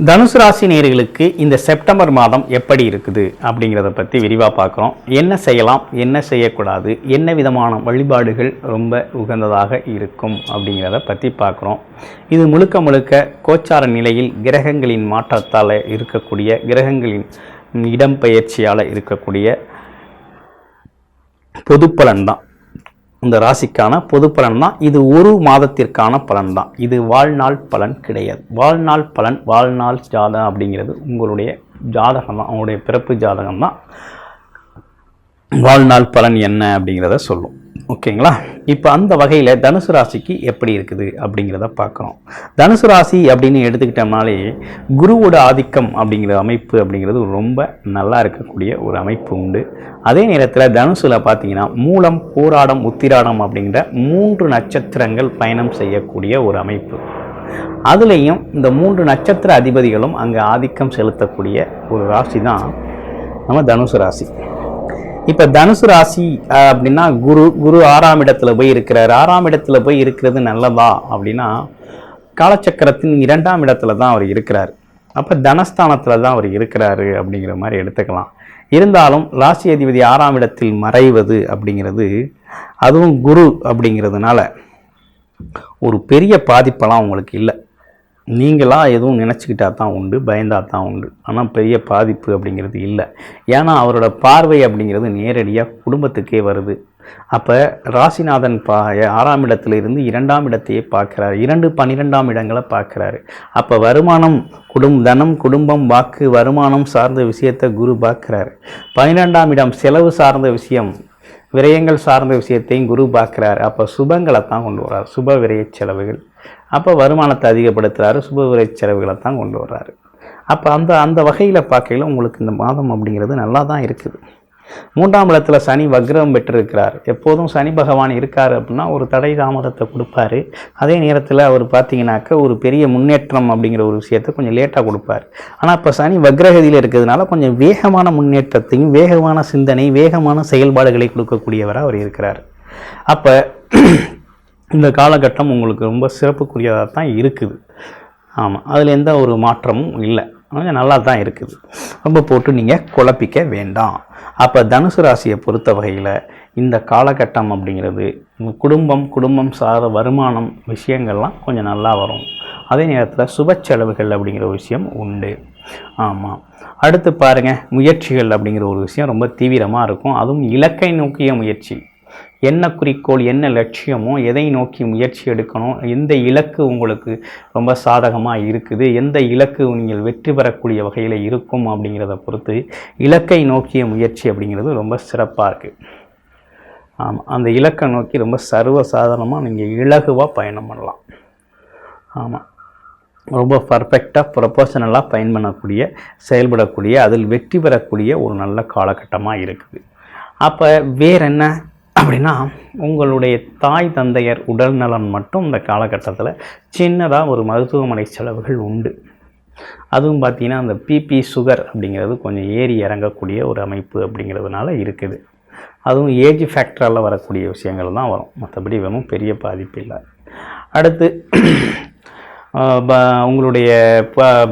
தனுசு ராசி நேயர்களுக்கு இந்த செப்டம்பர் மாதம் எப்படி இருக்குது அப்படிங்கிறத பற்றி விரிவாக பார்க்குறோம். என்ன செய்யலாம், என்ன செய்யக்கூடாது, என்ன விதமான வழிபாடுகள் ரொம்ப உகந்ததாக இருக்கும் அப்படிங்கிறத பற்றி பார்க்குறோம். இது முழுக்க முழுக்க கோச்சார நிலையில் கிரகங்களின் மாற்றத்தால் இருக்கக்கூடிய, கிரகங்களின் இடம்பெயர்ச்சியால் இருக்கக்கூடிய பொது பலன் தான். இந்த ராசிக்கான பொது பலன் தான். இது ஒரு மாதத்திற்கான பலன் தான். இது வாழ்நாள் பலன் கிடையாது. வாழ்நாள் பலன், வாழ்நாள் ஜாதகம் அப்படிங்கிறது உங்களுடைய ஜாதகம் தான், உங்களுடைய பிறப்பு ஜாதகம் தான் வாழ்நாள் பலன் என்ன அப்படிங்கிறத சொல்லும். ஓகேங்களா? இப்போ அந்த வகையில் தனுசு ராசிக்கு எப்படி இருக்குது அப்படிங்கிறத பார்க்குறோம். தனுசு ராசி அப்படின்னு எடுத்துக்கிட்டோம்னாலே குருவோட ஆதிக்கம் அப்படிங்கிற அமைப்பு அப்படிங்கிறது ரொம்ப நல்லா இருக்கக்கூடிய ஒரு அமைப்பு உண்டு. அதே நேரத்தில் தனுசுல பார்த்தீங்கன்னா மூலம், போராடம், உத்திராடம் அப்படிங்கிற 3 நட்சத்திரங்கள் பயணம் செய்யக்கூடிய ஒரு அமைப்பு. அதுலேயும் இந்த 3 நட்சத்திர அதிபதிகளும் அங்கே ஆதிக்கம் செலுத்தக்கூடிய ஒரு ராசி தான் நம்ம தனுசு ராசி. இப்போ தனுசு ராசி அப்படின்னா குரு 6ஆம் இடத்துல போய் இருக்கிறார். 6ஆம் இடத்துல போய் இருக்கிறது நல்லதா அப்படின்னா காலச்சக்கரத்தின் 2ஆம் இடத்துல தான் அவர் இருக்கிறார். அப்போ தனஸ்தானத்தில் தான் அவர் இருக்கிறாரு அப்படிங்கிற மாதிரி எடுத்துக்கலாம். இருந்தாலும் ராசி அதிபதி 6ஆம் இடத்தில் மறைவது அப்படிங்கிறது, அதுவும் குரு அப்படிங்கிறதுனால ஒரு பெரிய பாதிப்பெல்லாம் உங்களுக்கு இல்லை. நீங்களாக எதுவும் நினச்சிக்கிட்டா தான் உண்டு, பயந்தா தான் உண்டு. ஆனால் பெரிய பாதிப்பு அப்படிங்கிறது இல்லை. ஏன்னா அவரோட பார்வை அப்படிங்கிறது நேரடியாக குடும்பத்துக்கே வருது. அப்போ ராசிநாதன் 6ஆம் இடத்துல இருந்து 2ஆம் இடத்தையே பார்க்குறாரு. 12ஆம் இடங்களை பார்க்குறாரு. அப்போ வருமானம், தனம், குடும்பம், வாக்கு, வருமானம் சார்ந்த விஷயத்தை குரு பார்க்குறாரு. 12ஆம் இடம் செலவு சார்ந்த விஷயம், விரயங்கள் சார்ந்த விஷயத்தையும் குரு பார்க்குறாரு. அப்போ சுபங்களை தான் கொண்டு வர்றாரு, சுப விரய செலவுகள். அப்போ வருமானத்தை அதிகப்படுத்துகிறாரு, சுப விரய செலவுகளை தான் கொண்டு வர்றாரு. அப்போ அந்த வகையில் பார்க்கையில் உங்களுக்கு இந்த மாதம் அப்படிங்கிறது நல்லா தான் இருக்குது. 3ஆம் இடத்துல சனி வக்ரம் பெற்றிருக்கிறார். எப்போதும் சனி பகவான் இருக்கார் அப்படின்னா ஒரு தடை தாமதத்தை கொடுப்பாரு. அதே நேரத்தில் அவர் பார்த்தீங்கன்னாக்க ஒரு பெரிய முன்னேற்றம் அப்படிங்கிற ஒரு விஷயத்தை கொஞ்சம் லேட்டாக கொடுப்பார். ஆனால் இப்போ சனி வக்ரகதியில் இருக்கிறதுனால கொஞ்சம் வேகமான முன்னேற்றத்தையும், வேகமான சிந்தனை, வேகமான செயல்பாடுகளை கொடுக்கக்கூடியவராக அவர் இருக்கிறார். அப்போ இந்த காலகட்டம் உங்களுக்கு ரொம்ப சிறப்புக்குரியதாக தான் இருக்குது. ஆமாம், அதில் எந்த ஒரு மாற்றமும் இல்லை, கொஞ்சம் நல்லா தான் இருக்குது. ரொம்ப போட்டு நீங்கள் குழப்பிக்க வேண்டாம். அப்போ தனுசு ராசியை பொறுத்த வகையில் இந்த காலகட்டம் அப்படிங்கிறது குடும்பம் சார்ந்த வருமானம் விஷயங்கள்லாம் கொஞ்சம் நல்லா வரும். அதே நேரத்தில் சுப செலவுகள் அப்படிங்கிற ஒரு விஷயம் உண்டு. ஆமாம், அடுத்து பாருங்கள், முயற்சிகள் அப்படிங்கிற ஒரு விஷயம் ரொம்ப தீவிரமாக இருக்கும். அதுவும் இலக்கை நோக்கிய முயற்சி. என்ன குறிக்கோள், என்ன லட்சியமோ, எதை நோக்கி முயற்சி எடுக்கணும், எந்த இலக்கு உங்களுக்கு ரொம்ப சாதகமாக இருக்குது, எந்த இலக்கு நீங்கள் வெற்றி பெறக்கூடிய வகையில் இருக்கும் அப்படிங்கிறத பொறுத்து இலக்கை நோக்கிய முயற்சி அப்படிங்கிறது ரொம்ப சிறப்பாக இருக்குது. ஆமாம், அந்த இலக்கை நோக்கி ரொம்ப சர்வசாதாரணமாக நீங்கள் இலகுவாக பயணம் பண்ணலாம். ஆமாம், ரொம்ப பர்ஃபெக்டாக ப்ரொபோஷனலாக பயன் பண்ணக்கூடிய, செயல்படக்கூடிய, அதில் வெற்றி பெறக்கூடிய ஒரு நல்ல காலகட்டமாக இருக்குது. அப்போ வேறு என்ன அப்படின்னா, உங்களுடைய தாய் தந்தையர் உடல் நலன் மட்டும் இந்த காலகட்டத்தில் சின்னதாக ஒரு மருத்துவமனை செலவுகள் உண்டு. அதுவும் பார்த்திங்கன்னா அந்த பிபி சுகர் அப்படிங்கிறது கொஞ்சம் ஏறி இறங்கக்கூடிய ஒரு அமைப்பு அப்படிங்கிறதுனால இருக்குது. அதுவும் ஏஜ் ஃபேக்டரால் வரக்கூடிய விஷயங்கள் தான் வரும், மற்றபடி வெறும் பெரிய பாதிப்பு இல்லை. அடுத்து உங்களுடைய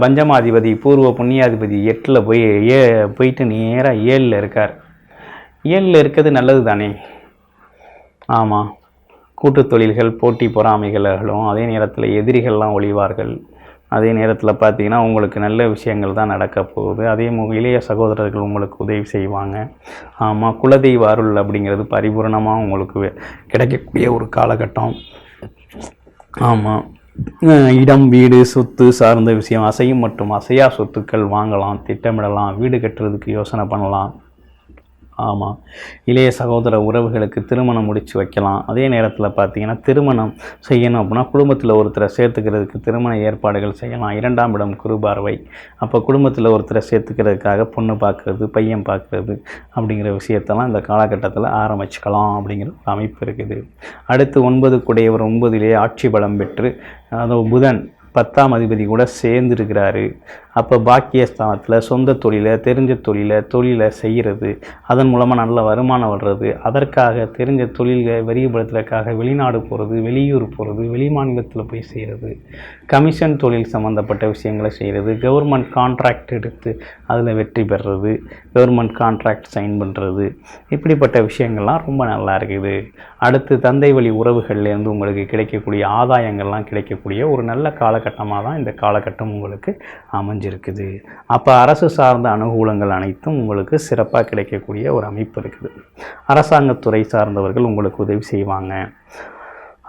பஞ்சமாதிபதி, பூர்வ புண்ணியாதிபதி 8ல் போயிட்டு நேராக 7ல் இருக்கார். 7ல் இருக்கிறது நல்லது தானே? ஆமாம், கூட்டு தொழில்கள், போட்டி பொறாமைகளும், அதே நேரத்தில் எதிரிகள்லாம் ஒழிவார்கள். அதே நேரத்தில் பார்த்திங்கன்னா உங்களுக்கு நல்ல விஷயங்கள் தான் நடக்க போகுது. அதே இளைய சகோதரர்கள் உங்களுக்கு உதவி செய்வாங்க. ஆமாம், குலதெய்வ அருள் அப்படிங்கிறது பரிபூர்ணமாக உங்களுக்கு கிடைக்கக்கூடிய ஒரு காலகட்டம். ஆமாம், இடம், வீடு, சொத்து சார்ந்த விஷயம், அசையும் மற்றும் அசையா சொத்துக்கள் வாங்கலாம், திட்டமிடலாம், வீடு கட்டுறதுக்கு யோசனை பண்ணலாம். ஆமாம், இளைய சகோதர உறவுகளுக்கு திருமணம் முடித்து வைக்கலாம். அதே நேரத்தில் பார்த்திங்கன்னா திருமணம் செய்யணும் அப்படின்னா குடும்பத்தில் ஒருத்தரை சேர்த்துக்கிறதுக்கு திருமண ஏற்பாடுகள் செய்யலாம். 2ஆம் இடம் குரு பார்வை. அப்போ குடும்பத்தில் ஒருத்தரை சேர்த்துக்கிறதுக்காக பொண்ணு பார்க்குறது, பையன் பார்க்குறது அப்படிங்கிற விஷயத்தெல்லாம் இந்த காலகட்டத்தில் ஆரம்பிச்சுக்கலாம் அப்படிங்கிற அமைப்பு இருக்குது. அடுத்து 9 கூடையவர் 9லே ஆட்சி பலம் பெற்று, அது புதன் 10ஆம் அதிபதி கூட சேர்ந்துருக்கிறாரு. அப்போ பாக்கியஸ்தானத்தில் சொந்த தொழிலை, தெரிஞ்ச தொழிலை செய்கிறது, அதன் மூலமாக நல்ல வருமானம் வர்றது, அதற்காக தெரிஞ்ச தொழிலை விரிவுபடுத்துறதுக்காக வெளிநாடு போகிறது, வெளியூர் போகிறது, வெளி மாநிலத்தில் போய் செய்கிறது, கமிஷன் தொழில் சம்மந்தப்பட்ட விஷயங்களை செய்கிறது, கவர்மெண்ட் கான்ட்ராக்ட் எடுத்து அதில் வெற்றி பெறுறது, கவர்மெண்ட் கான்ட்ராக்ட் சைன் பண்ணுறது, இப்படிப்பட்ட விஷயங்கள்லாம் ரொம்ப நல்லா இருக்குது. அடுத்து தந்தை வழி உறவுகள்லேருந்து உங்களுக்கு கிடைக்கக்கூடிய ஆதாயங்கள்லாம் கிடைக்கக்கூடிய ஒரு நல்ல காலகட்டமாக தான் இந்த காலகட்டம் உங்களுக்கு அமைஞ்சிருக்குது. அப்போ அரசு சார்ந்த அனுகூலங்கள் அனைத்தும் உங்களுக்கு சிறப்பாக கிடைக்கக்கூடிய ஒரு அமைப்பு இருக்குது. அரசாங்கத்துறை சார்ந்தவர்கள் உங்களுக்கு உதவி செய்வாங்க.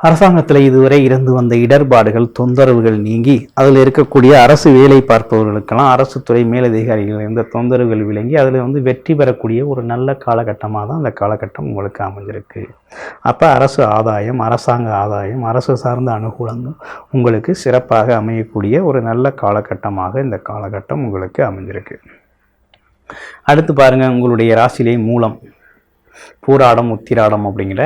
அரசாங்கத்தில் இதுவரை இருந்து வந்த இடர்பாடுகள், தொந்தரவுகள் நீங்கி அதில் இருக்கக்கூடிய அரசு வேலை பார்ப்பவர்களுக்கெல்லாம் அரசு துறை மேலதிகாரிகள் இருந்த தொந்தரவுகள் விளங்கி அதில் வெற்றி பெறக்கூடிய ஒரு நல்ல காலகட்டமாக தான் அந்த காலகட்டம் உங்களுக்கு அமைஞ்சிருக்கு. அப்போ அரசு ஆதாயம், அரசாங்க ஆதாயம், அரசு சார்ந்த அனுகூலங்கள் உங்களுக்கு சிறப்பாக அமையக்கூடிய ஒரு நல்ல காலகட்டமாக இந்த காலகட்டம் உங்களுக்கு அமைஞ்சிருக்கு. அடுத்து பாருங்கள், உங்களுடைய ராசியிலே மூலம், பூராடம், உத்திராடம் அப்படிங்கிற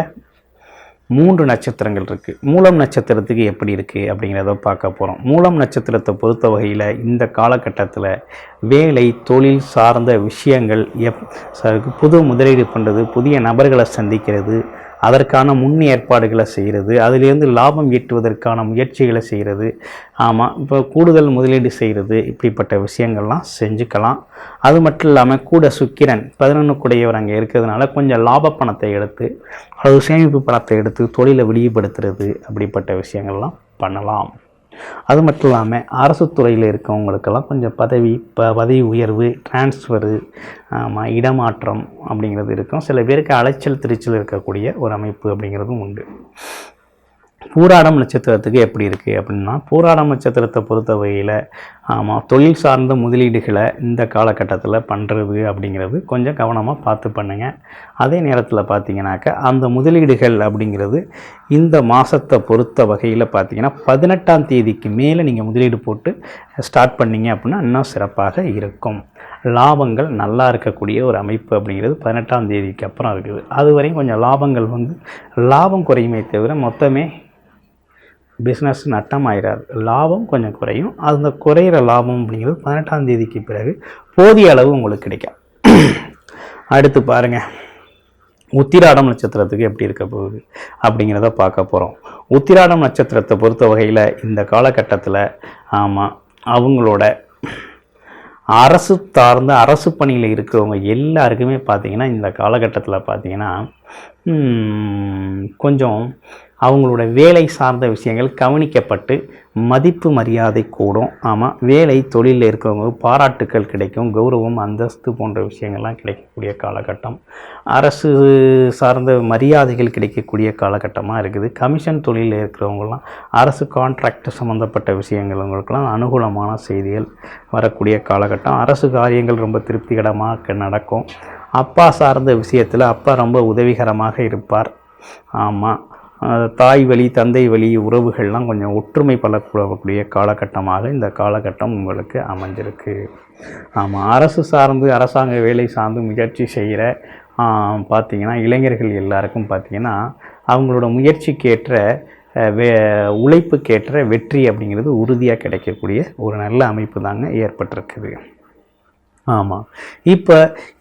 3 நட்சத்திரங்கள் இருக்குது. மூலம் நட்சத்திரத்துக்கு எப்படி இருக்குது அப்படிங்கிறத பார்க்க போகிறோம். மூலம் நட்சத்திரத்தை பொறுத்த வகையில் இந்த காலகட்டத்தில் வேலை, தொழில் சார்ந்த விஷயங்கள், புது முதலீடு பண்ணுறது, புதிய நபர்களை சந்திக்கிறது, அதற்கான முன் ஏற்பாடுகளை செய்கிறது, அதிலேருந்து லாபம் ஈட்டுவதற்கான முயற்சிகளை செய்கிறது, இப்போ கூடுதல் முதலீடு செய்கிறது, இப்படிப்பட்ட விஷயங்கள்லாம் செஞ்சுக்கலாம். அது மட்டும் இல்லாமல் கூட சுக்கிரன் 11 கூடையவர் அங்கே இருக்கிறதுனால கொஞ்சம் லாப பணத்தை எடுத்து அல்லது சேமிப்பு பணத்தை எடுத்து தொழிலை விரிவுபடுத்துறது, அப்படிப்பட்ட விஷயங்கள்லாம் பண்ணலாம். அது மட்டும் இல்லாமல் அரசு துறையில் இருக்கவங்களுக்கெல்லாம் கொஞ்சம் பதவி உயர்வு, டிரான்ஸ்ஃபரு, இடமாற்றம் அப்படிங்கிறது இருக்கும். சில பேருக்கு அலைச்சல் திருச்சல் இருக்கக்கூடிய ஒரு அமைப்பு அப்படிங்கிறதும் உண்டு. பூராடம் நட்சத்திரத்துக்கு எப்படி இருக்குது அப்படின்னா, பூராடம் நட்சத்திரத்தை பொறுத்த வகையில் தொழில் சார்ந்த முதலீடுகளை இந்த காலகட்டத்தில் பண்ணுறது அப்படிங்கிறது கொஞ்சம் கவனமாக பார்த்து பண்ணுங்கள். அதே நேரத்தில் பார்த்தீங்கன்னாக்கா அந்த முதலீடுகள் அப்படிங்கிறது இந்த மாதத்தை பொறுத்த வகையில் பார்த்தீங்கன்னா 18ஆம் தேதிக்கு மேலே நீங்கள் முதலீடு போட்டு ஸ்டார்ட் பண்ணிங்க அப்படின்னா இன்னும் சிறப்பாக இருக்கும். லாபங்கள் நல்லா இருக்கக்கூடிய ஒரு அமைப்பு அப்படிங்கிறது 18ஆம் தேதிக்கு அப்புறம் இருக்குது. அதுவரையும் கொஞ்சம் லாபங்கள் லாபம் குறையுமே தவிர மொத்தமே பிஸ்னஸ் நட்டம் ஆயிடாது, லாபம் கொஞ்சம் குறையும். அந்த குறையிற லாபம் அப்படிங்கிறது 18ஆம் தேதிக்கு பிறகு போதிய அளவு உங்களுக்கு கிடைக்கும். அடுத்து பாருங்கள், உத்திராடம் நட்சத்திரத்துக்கு எப்படி இருக்க போகுது அப்படிங்கிறத பார்க்க போகிறோம். உத்திராடம் நட்சத்திரத்தை பொறுத்த வகையில் இந்த காலகட்டத்தில் அவங்களோட அரசு சார்ந்த அரசு பணியில் இருக்கிறவங்க எல்லாருக்குமே பார்த்திங்கன்னா இந்த காலகட்டத்தில் பார்த்திங்கன்னா கொஞ்சம் அவங்களோட வேலை சார்ந்த விஷயங்கள் கவனிக்கப்பட்டு மதிப்பு மரியாதை கூடும். வேலை தொழிலில் இருக்கவங்க பாராட்டுக்கள் கிடைக்கும், கௌரவம், அந்தஸ்து போன்ற விஷயங்கள்லாம் கிடைக்கக்கூடிய காலகட்டம். அரசு சார்ந்த மரியாதைகள் கிடைக்கக்கூடிய காலகட்டமாக இருக்குது. கமிஷன் தொழிலில் இருக்கிறவங்களாம் அரசு கான்ட்ராக்ட் சம்மந்தப்பட்ட விஷயங்களுக்கெல்லாம் அனுகூலமான செய்திகள் வரக்கூடிய காலகட்டம். அரசு காரியங்கள் ரொம்ப திருப்திகரமாக நடக்கும். அப்பா சார்ந்த விஷயத்தில் அப்பா ரொம்ப உதவிகரமாக இருப்பார். தாய் வழி, தந்தை வழி உறவுகள்லாம் கொஞ்சம் ஒற்றுமை பலக்கூடிய காலகட்டமாக இந்த காலகட்டம் உங்களுக்கு அமைஞ்சிருக்கு. அரசு சார்ந்து அரசாங்க வேலை சார்ந்து முயற்சி செய்கிற பார்த்திங்கன்னா இளைஞர்கள் எல்லாருக்கும் பார்த்திங்கன்னா அவங்களோட முயற்சிக்கேற்ற உழைப்புக்கேற்ற வெற்றி அப்படிங்கிறது உறுதியாக கிடைக்கக்கூடிய ஒரு நல்ல அமைப்பு தாங்க ஏற்பட்டிருக்குது. இப்போ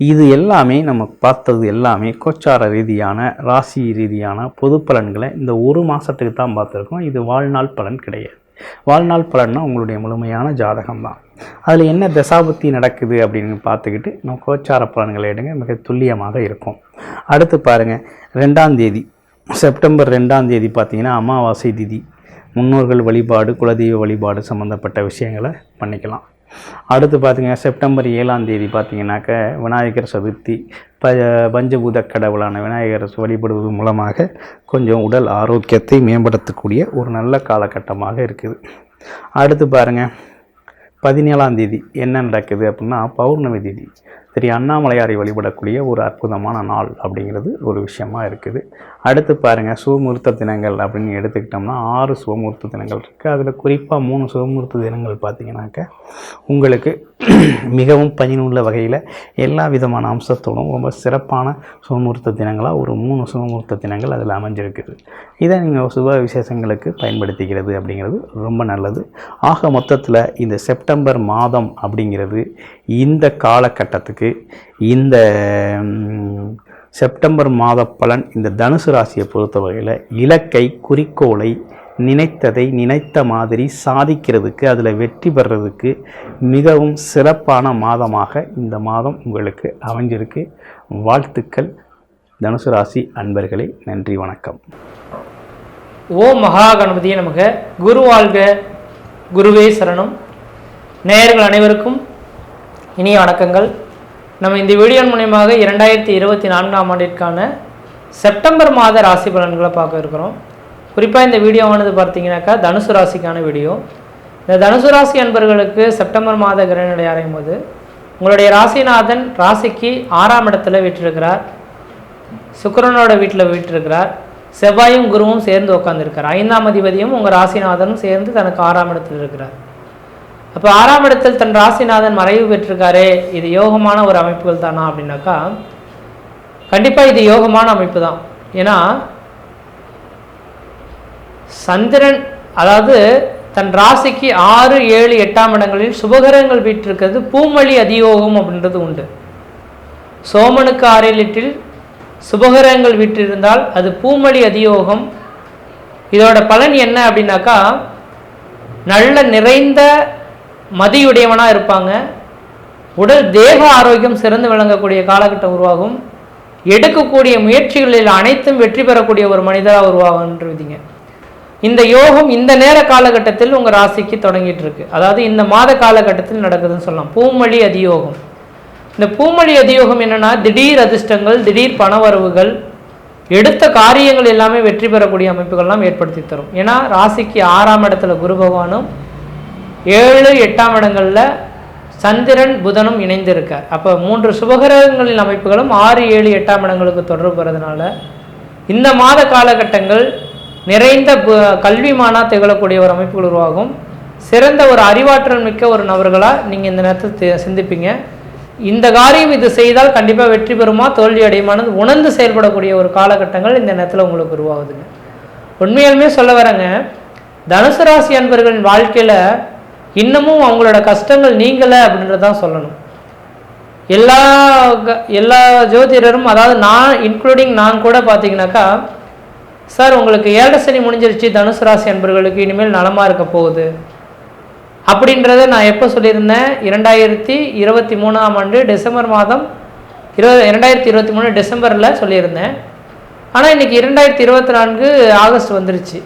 இது எல்லாமே நம்ம பார்த்தது எல்லாமே கோச்சார ரீதியான, ராசி ரீதியான பொது பலன்களை இந்த ஒரு மாதத்துக்கு தான் பார்த்துருக்கோம். இது வாழ்நாள் பலன் கிடையாது. வாழ்நாள் பலன்னா உங்களுடைய முழுமையான ஜாதகம் தான். அதில் என்ன தசாபுத்தி நடக்குது அப்படின்னு பார்த்துக்கிட்டு நம்ம கோச்சார பலன்களை எடுங்க, மிக துல்லியமாக இருக்கும். அடுத்து பாருங்கள், 2ஆம் தேதி செப்டம்பர் 2ஆம் தேதி பார்த்திங்கன்னா அமாவாசை திதி. முன்னோர்கள் வழிபாடு, குலதெய்வ வழிபாடு சம்மந்தப்பட்ட விஷயங்களை பண்ணிக்கலாம். அடுத்து பார்த்திங்கன்னா செப்டம்பர் 7ஆம் தேதி பார்த்திங்கனாக்க விநாயகர் சதுர்த்தி. பஞ்சபூத கடவுளான விநாயகர் வழிபடுவது மூலமாக கொஞ்சம் உடல் ஆரோக்கியத்தை மேம்படுத்தக்கூடிய ஒரு நல்ல காலகட்டமாக இருக்குது. அடுத்து பாருங்கள், 17ஆம் தேதி என்ன நடக்குது அப்படின்னா பௌர்ணமி தேதி. திரு அண்ணாமலையாரை வழிபடக்கூடிய ஒரு அற்புதமான நாள் அப்படிங்கிறது ஒரு விஷயமா இருக்குது. அடுத்து பாருங்கள், சுபமுகூர்த்த தினங்கள் அப்படின்னு எடுத்துக்கிட்டோம்னா 6 சுபமுகூர்த்த தினங்கள் இருக்குது. அதில் குறிப்பாக 3 சுபமுகூர்த்த தினங்கள் பார்த்திங்கனாக்க உங்களுக்கு மிகவும் பயனுள்ள வகையில் எல்லா விதமான அம்சத்தோடும் ரொம்ப சிறப்பான சுபமுகூர்த்த தினங்களாக ஒரு 3 சுபமுகூர்த்த தினங்கள் அதில் அமைஞ்சிருக்குது. இதை நீங்கள் சுப விசேஷங்களுக்கு பயன்படுத்திக்கிறது அப்படிங்கிறது ரொம்ப நல்லது. ஆக மொத்தத்தில் இந்த செப்டம்பர் மாதம் அப்படிங்கிறது இந்த காலகட்டத்துக்கு இந்த செப்டம்பர் மாத பலன் இந்த தனுசு ராசியை பொறுத்த வகையில் இலக்கை, குறிக்கோளை, நினைத்ததை நினைத்த மாதிரி சாதிக்கிறதுக்கு, அதில் வெற்றி பெறுறதுக்கு மிகவும் சிறப்பான மாதமாக இந்த மாதம் உங்களுக்கு அமைஞ்சிருக்கு. வாழ்த்துக்கள் தனுசு ராசி அன்பர்களே. நன்றி, வணக்கம். ஓம் மகா கணபதியே நமக. குரு வாழ்க, குருவே சரணம். நேயர்கள் அனைவருக்கும் இனிய வணக்கங்கள். நம்ம இந்த வீடியோ மூலமாக 2024ஆம் ஆண்டிற்கான செப்டம்பர் மாத ராசி பலன்களை பார்க்க இருக்கிறோம். குறிப்பாக இந்த வீடியோவானது பார்த்தீங்கன்னாக்கா தனுசு ராசிக்கான வீடியோ. இந்த தனுசு ராசி அன்பர்களுக்கு செப்டம்பர் மாத கிரகநிலை அடையும் போது உங்களுடைய ராசிநாதன் ராசிக்கு 6ஆம் இடத்துல வீற்றிருக்கிறார், சுக்கிரனோட வீட்டில் வீற்றிருக்கிறார், செவ்வாயும் குருவும் சேர்ந்து உட்காந்துருக்கார். 5ஆம் அதிபதியும் உங்கள் ராசிநாதனும் சேர்ந்து தனக்கு 6ஆம் இடத்தில் இருக்கிறார். அப்போ 6ஆம் இடத்தில் தன் ராசிநாதன் மறைவு பெற்றிருக்காரே, இது யோகமான ஒரு அமைப்புகள் தானா அப்படின்னாக்கா கண்டிப்பாக இது யோகமான அமைப்பு தான். ஏன்னா சந்திரன் அதாவது தன் ராசிக்கு 6, 7, 8ஆம் இடங்களில் சுபகரங்கள் வீற்றிருக்கிறது பூமொழி அதியோகம் அப்படின்றது உண்டு. சோமனுக்கு 6 வீட்டில் சுபகரங்கள் வீற்றிருந்தால் அது பூமொழி அதியோகம். இதோட பலன் என்ன அப்படின்னாக்கா நல்ல நிறைந்த மதியுடையவனாக இருப்பாங்க. உடல் தேக ஆரோக்கியம் சிறந்து விளங்கக்கூடிய காலகட்டம் உருவாகும். எடுக்கக்கூடிய முயற்சிகளில் அனைத்தும் வெற்றி பெறக்கூடிய ஒரு மனிதராக உருவாகுன்றீங்க. இந்த யோகம் இந்த நேர காலகட்டத்தில் உங்கள் ராசிக்கு தொடங்கிட்டு இருக்கு. அதாவது இந்த மாத காலகட்டத்தில் நடக்குதுன்னு சொல்லலாம். பூமொழி அதியோகம். இந்த பூமொழி அதியோகம் என்னன்னா திடீர் அதிர்ஷ்டங்கள், திடீர் பணவரவுகள், எடுத்த காரியங்கள் எல்லாமே வெற்றி பெறக்கூடிய அமைப்புகள்லாம் ஏற்படுத்தி தரும். ஏன்னா ராசிக்கு 6ஆம் இடத்துல குரு பகவானும் 7, 8ஆம் இடங்களில் சந்திரன் புதனும் இணைந்து இருக்கார். அப்போ 3 சுபகிரகங்களின் அமைப்புகளும் 6, 7, 8ஆம் இடங்களுக்கு தொடர்பு பெறதுனால இந்த மாத காலகட்டங்கள் நிறைந்த கல்விமானா திகழக்கூடிய ஒரு அமைப்புகள் உருவாகும். சிறந்த ஒரு அறிவாற்றல் மிக்க ஒரு நபர்களாக நீங்கள் இந்த நேரத்தை சிந்திப்பீங்க. இந்த காரியம் இது செய்தால் கண்டிப்பாக வெற்றி பெறுமா தோல்வி அடையுமானது உணர்ந்து செயல்படக்கூடிய ஒரு காலகட்டங்கள் இந்த நேரத்தில் உங்களுக்கு உருவாகுதுங்க. உண்மையாலுமே சொல்ல வரேங்க, தனுசு ராசி அன்பர்களின் வாழ்க்கையில் இன்னமும் அவங்களோட கஷ்டங்கள் நீங்கலை அப்படின்றதான் சொல்லணும். எல்லா ஜோதிடரும், அதாவது நான் இன்க்ளூடிங் நான் கூட பார்த்தீங்கன்னாக்கா, சார் உங்களுக்கு 7 சனி முடிஞ்சிருச்சு, தனுசு ராசி அன்பர்களுக்கு இனிமேல் நலமாக இருக்க போகுது அப்படின்றத நான் எப்போ சொல்லியிருந்தேன்? 2023ஆம் ஆண்டு டிசம்பர் மாதம் 2023 டிசம்பரில் சொல்லியிருந்தேன். ஆனால் இன்றைக்கி 2024 ஆகஸ்ட் வந்துருச்சு.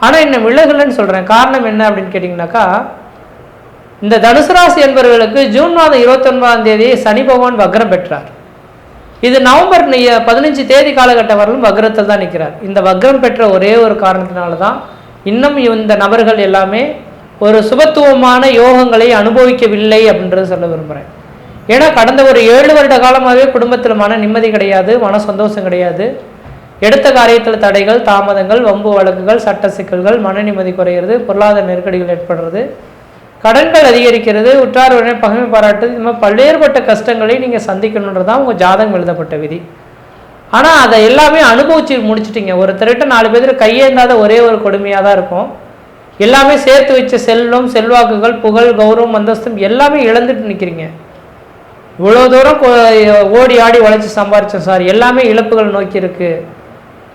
ஆனால் இன்னும் விலகலன்னு சொல்கிறேன். காரணம் என்ன அப்படின்னு கேட்டிங்கனாக்கா, இந்த தனுசு ராசி என்பவர்களுக்கு ஜூன் மாதம் 29ஆம் தேதி சனி பகவான் வக்ரம் பெற்றார். இது நவம்பர் 15 தேதி காலகட்டம் வரலும் வக்ரத்தில் தான் நிற்கிறார். இந்த வக்ரம் பெற்ற ஒரே ஒரு காரணத்தினால தான் இன்னும் இந்த நபர்கள் எல்லாமே ஒரு சுபத்துவமான யோகங்களை அனுபவிக்கவில்லை அப்படின்றத சொல்ல விரும்புகிறேன். ஏன்னா கடந்த ஒரு 7 வருட காலமாகவே குடும்பத்தில் மன நிம்மதி கிடையாது, மன சந்தோஷம் கிடையாது. எடுத்த காரியத்தில் தடைகள், தாமதங்கள், வம்பு வழக்குகள், சட்ட சிக்கல்கள், மன நிம்மதி குறையிறது, பொருளாதார நெருக்கடிகள் ஏற்படுறது, கடன்கள் அதிகரிக்கிறது, உற்றார் உடனே பகைமை பாராட்டுறது, இந்த மாதிரி பல்வேறுபட்ட கஷ்டங்களை நீங்கள் சந்திக்கணுன்றதான் உங்கள் ஜாதகம் எழுதப்பட்ட விதி. ஆனால் அதை எல்லாமே அனுபவிச்சு முடிச்சுட்டிங்க. ஒரு திருட்ட 4 பேர் கையேந்தாத ஒரே ஒரு கொடுமையாக தான் இருக்கும். எல்லாமே சேர்த்து வச்ச செல்வம், செல்வாக்குகள், புகழ், கௌரவம், அந்தஸ்தும் எல்லாமே இழந்துட்டு நிற்கிறீங்க. இவ்வளோ தூரம் ஓடி ஆடி உழைச்சி சம்பாரிச்சோம் சார், எல்லாமே இழப்புகள் நோக்கி இருக்கு.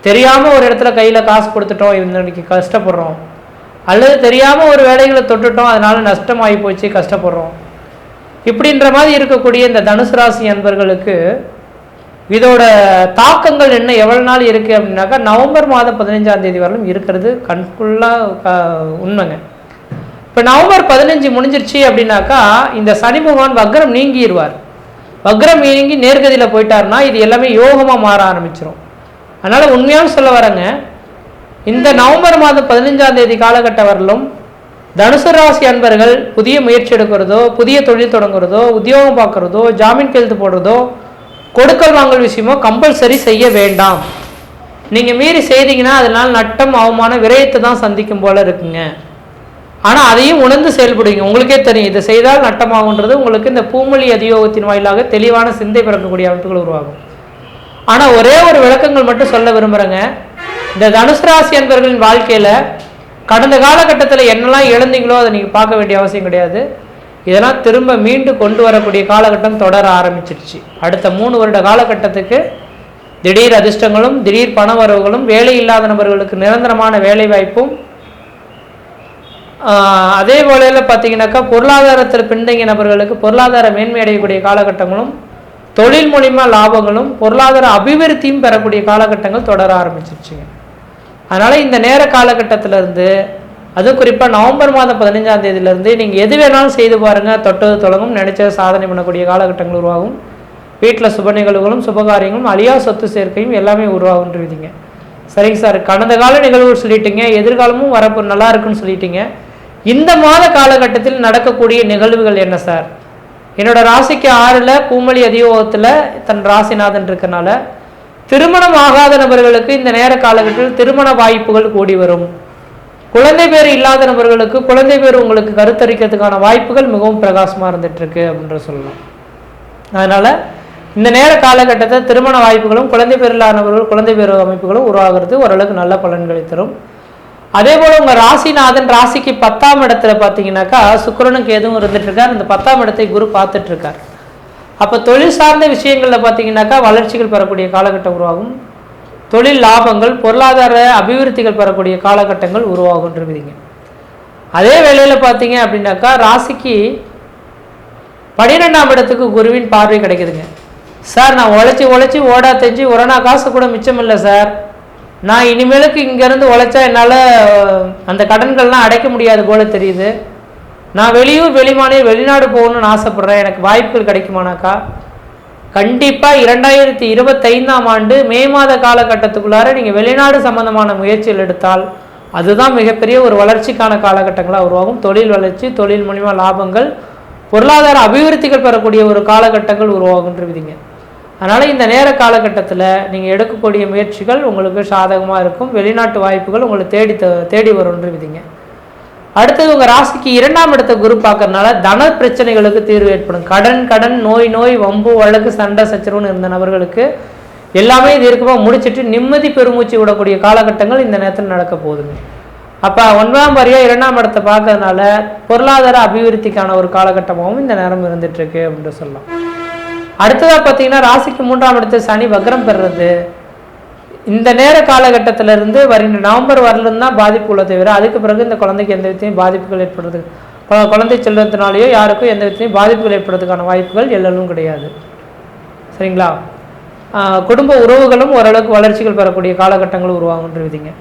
தெரியாமல் ஒரு இடத்துல கையில் காசு கொடுத்துட்டோம், இன்னைக்கு கஷ்டப்படுறோம். அல்லது தெரியாமல் ஒரு வேலைகளை தொட்டுட்டோம், அதனால நஷ்டமாகி போச்சு, கஷ்டப்படுறோம். இப்படின்ற மாதிரி இருக்கக்கூடிய இந்த தனுசு ராசி அன்பர்களுக்கு இதோட தாக்கங்கள் என்ன, எவ்வளோ நாள் இருக்குது அப்படின்னாக்கா நவம்பர் மாதம் 15ஆம் தேதி வரலும் இருக்கிறது கண்குள்ளாக உண்மைங்க. இப்போ நவம்பர் 15 முடிஞ்சிருச்சு அப்படின்னாக்கா இந்த சனி பகவான் வக்ரம் நீங்கிடுவார். வக்ரம் நீங்கி நேர்கதியில் போயிட்டாருன்னா இது எல்லாமே யோகமாக மாற ஆரம்பிச்சிடும். அதனால் உண்மையாக சொல்ல வரேங்க, இந்த நவம்பர் மாதம் 15ஆம் தேதி காலகட்டம் வரலும் தனுசு ராசி அன்பர்கள் புதிய முயற்சி எடுக்கிறதோ, புதிய தொழில் தொடங்குறதோ, உத்தியோகம் பார்க்குறதோ, ஜாமீன் கையெழுத்து போடுறதோ, கொடுக்கல் வாங்கல் விஷயமோ கம்பல்சரி செய்ய வேண்டாம். நீங்கள் மீறி செய்தீங்கன்னா அதனால் நட்டம், அவமான, விரயத்தை தான் சந்திக்கும் போல இருக்குங்க. ஆனால் அதையும் உணர்ந்து செயல்படுவீங்க. உங்களுக்கே தெரியும் இதை செய்தால் நட்டமாகுன்றது. உங்களுக்கு இந்த பூமொழி அதியோகத்தின் வாயிலாக தெளிவான சிந்தை பிறக்கக்கூடிய அமைப்புகள் உருவாகும். ஆனால் ஒரே ஒரு விளக்கங்கள் மட்டும் சொல்ல விரும்புகிறேங்க. இந்த தனுசு ராசி அன்பர்களின் வாழ்க்கையில் கடந்த காலகட்டத்தில் என்னெல்லாம் இழந்தீங்களோ அதை நீங்கள் பார்க்க வேண்டிய அவசியம் கிடையாது. இதெல்லாம் திரும்ப மீண்டு கொண்டு வரக்கூடிய காலகட்டம் தொடர ஆரம்பிச்சிருச்சு. அடுத்த 3 வருட காலகட்டத்துக்கு திடீர் அதிர்ஷ்டங்களும், திடீர் பண வரவுகளும், வேலை இல்லாத நபர்களுக்கு நிரந்தரமான வேலை வாய்ப்பும், அதே போலையில் பார்த்தீங்கன்னாக்கா பொருளாதாரத்தில் பின்தங்கிய நபர்களுக்கு பொருளாதார மேன்மை அடையக்கூடிய காலகட்டங்களும், தொழில் மூலிமா லாபங்களும், பொருளாதார அபிவிருத்தியும் பெறக்கூடிய காலகட்டங்கள் தொடர ஆரம்பிச்சிருச்சுங்க. அதனால் இந்த நேர காலகட்டத்திலேருந்து, அதுவும் குறிப்பாக நவம்பர் மாதம் 15ஆம் தேதியிலேருந்து நீங்கள் எது வேணாலும் செய்து பாருங்கள். தொட்டது தொடங்கும், நினைச்ச சாதனை பண்ணக்கூடிய காலகட்டங்கள் உருவாகும். வீட்டில் சுப நிகழ்வுகளும், சுபகாரியங்களும், அழியா சொத்து சேர்க்கையும் எல்லாமே உருவாகுன்றீங்க. சரிங்க சார், கடந்த கால நிகழ்வுகள் சொல்லிட்டீங்க, எதிர்காலமும் வரப்போ நல்லா இருக்குன்னு சொல்லிட்டீங்க. இந்த மாத காலகட்டத்தில் நடக்கக்கூடிய நிகழ்வுகள் என்ன சார்? என்னோட ராசிக்கு 6ல் பூமொழி அதியோகத்தில் தன் ராசிநாதன் இருக்கனால திருமணம் ஆகாத நபர்களுக்கு இந்த நேர காலகட்டத்தில் திருமண வாய்ப்புகள் கூடி வரும். குழந்தை பேர் இல்லாத நபர்களுக்கு குழந்தை பேர் உங்களுக்கு கருத்தரிக்கிறதுக்கான வாய்ப்புகள் மிகவும் பிரகாசமாக இருந்துகிட்ருக்கு அப்படின்ற சொல்லலாம். அதனால் இந்த நேர காலகட்டத்தில் திருமண வாய்ப்புகளும், குழந்தை பேர் இல்லாத நபர்கள் குழந்தை பேர் அமைப்புகளும் உருவாகிறது ஓரளவுக்கு நல்ல பலன்களை தரும். அதே போல் உங்கள் ராசிநாதன் ராசிக்கு 10ஆம் இடத்துல பார்த்தீங்கன்னாக்கா சுக்கிரனுக்கு எதுவும் இருந்துகிட்ருக்கார். இந்த 10ஆம் இடத்தை குரு பார்த்துட்ருக்கார். அப்போ தொழில் சார்ந்த விஷயங்களில் பார்த்தீங்கன்னாக்கா வளர்ச்சிகள் பெறக்கூடிய காலகட்டம் உருவாகும். தொழில் லாபங்கள், பொருளாதார அபிவிருத்திகள் பெறக்கூடிய காலகட்டங்கள் உருவாகுன்றீங்க. அதே வேளையில் பார்த்தீங்க அப்படின்னாக்கா ராசிக்கு 12ஆம் இடத்துக்கு குருவின் பார்வை கிடைக்குதுங்க. சார், நான் உழைச்சி ஓடா தெரிஞ்சு ஒரணா காசு கூட மிச்சம் இல்லை சார். நான் இனிமேலுக்கு இங்கேருந்து உழைச்சா என்னால் அந்த கடன்கள்லாம் அடைக்க முடியாது போல தெரியுது. நான் வெளியூர், வெளிமாநிலம், வெளிநாடு போகணுன்னு ஆசைப்பட்றேன். எனக்கு வாய்ப்புகள் கிடைக்குமானாக்கா கண்டிப்பாக 2025ஆம் ஆண்டு மே மாத காலகட்டத்துக்குள்ளார நீங்கள் வெளிநாடு சம்பந்தமான முயற்சிகள் எடுத்தால் அதுதான் மிகப்பெரிய ஒரு வளர்ச்சிக்கான காலகட்டங்களாக உருவாகும். தொழில் வளர்ச்சி, தொழில் மூலிமா லாபங்கள், பொருளாதார அபிவிருத்திகள் பெறக்கூடிய ஒரு காலகட்டங்கள் உருவாகுன்றீங்க. அதனால் இந்த நேர காலகட்டத்தில் நீங்கள் எடுக்கக்கூடிய முயற்சிகள் உங்களுக்கு சாதகமாக இருக்கும். வெளிநாட்டு வாய்ப்புகள் உங்களை தேடி வரும்ன்றீங்க. அடுத்தது உங்கள் ராசிக்கு 2ஆம் இடத்தை குரு பார்க்கறதுனால தன பிரச்சனைகளுக்கு தீர்வு ஏற்படும். கடன், நோய், வம்பு, வழக்கு, சண்டை, சச்சரவுன்னு இருந்த நபர்களுக்கு எல்லாமே தீர்க்கமாக முடிச்சுட்டு நிம்மதி பெருமூச்சு விடக்கூடிய காலகட்டங்கள் இந்த நேரத்தில் நடக்க போகுதுங்க. அப்போ 9ஆம் வாரியாக 2ஆம் இடத்தை பார்க்கறதுனால பொருளாதார அபிவிருத்திக்கான ஒரு காலகட்டமாகவும் இந்த நேரம் இருந்துகிட்ருக்கு அப்படின்னு சொல்லலாம். அடுத்ததாக பார்த்தீங்கன்னா ராசிக்கு 3ஆம் இடத்தை சனி வக்ரம் பெறுறது. இந்த நேர காலகட்டத்திலிருந்து வருகின்ற நவம்பர் வரலும் தான் பாதிப்பு உள்ள தவிர அதுக்கு பிறகு இந்த குழந்தைக்கு எந்த விதத்தையும் பாதிப்புகள் ஏற்படுறது, குழந்தை செல்வத்தினாலேயோ யாருக்கும் எந்த விதத்தையும் பாதிப்புகள் ஏற்படுறதுக்கான வாய்ப்புகள் எல்லாம் கிடையாது. சரிங்களா? குடும்ப உறவுகளும் ஓரளவுக்கு வளர்ச்சிகள் பெறக்கூடிய காலகட்டங்கள் உருவாகுன்றீங்க.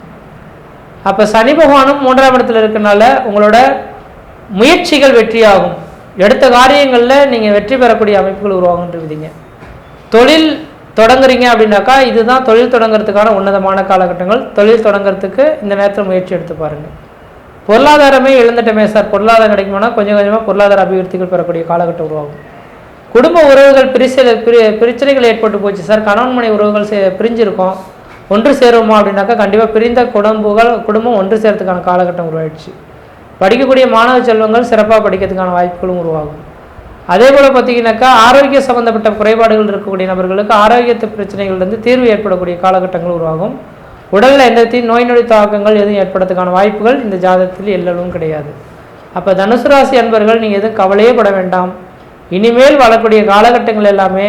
அப்போ சனி பகவானும் 3ஆம் இடத்துல இருக்கனால உங்களோட முயற்சிகள் வெற்றியாகும். எடுத்த காரியங்களில் நீங்கள் வெற்றி பெறக்கூடிய அமைப்புகள் உருவாகுன்றீங்க. தொழில் தொடங்குறீங்க அப்படின்னாக்கா இதுதான் தொழில் தொடங்குறதுக்கான உன்னதமான காலகட்டங்கள். தொழில் தொடங்குறதுக்கு இந்த நேரத்தில் முயற்சி எடுத்து பாருங்கள். பொருளாதாரமே இழந்துட்டமே சார், பொருளாதாரம் கிடைக்குமானா கொஞ்சம் கொஞ்சமாக பொருளாதார அபிவிருத்திகள் பெறக்கூடிய காலகட்டம் உருவாகும். குடும்ப உறவுகள் பிரச்சனைகள் ஏற்பட்டு போச்சு சார், கணவன் மனை உறவுகள் பிரிஞ்சிருக்கோம், ஒன்று சேருவோமா அப்படின்னாக்கா கண்டிப்பாக பிரிந்த குடும்பம் ஒன்று சேர்றதுக்கான காலகட்டம் உருவாயிடுச்சு. படிக்கக்கூடிய மாணவ செல்வங்கள் சிறப்பாக படிக்கிறதுக்கான வாய்ப்புகளும் உருவாகும். அதே போல் பார்த்தீங்கன்னாக்கா ஆரோக்கிய சம்பந்தப்பட்ட குறைபாடுகள் இருக்கக்கூடிய நபர்களுக்கு ஆரோக்கியத்து பிரச்சனைகள்லேருந்து தீர்வு ஏற்படக்கூடிய காலகட்டங்கள் உருவாகும். உடலில் எந்த நோய் நொடி தாக்கங்கள் எதுவும் ஏற்படுறதுக்கான வாய்ப்புகள் இந்த ஜாதகத்தில் எல்லளவும் கிடையாது. அப்போ தனுசு ராசி அன்பர்கள் நீங்கள் எதுவும் கவலையே பட வேண்டாம். இனிமேல் வரக்கூடிய காலகட்டங்கள் எல்லாமே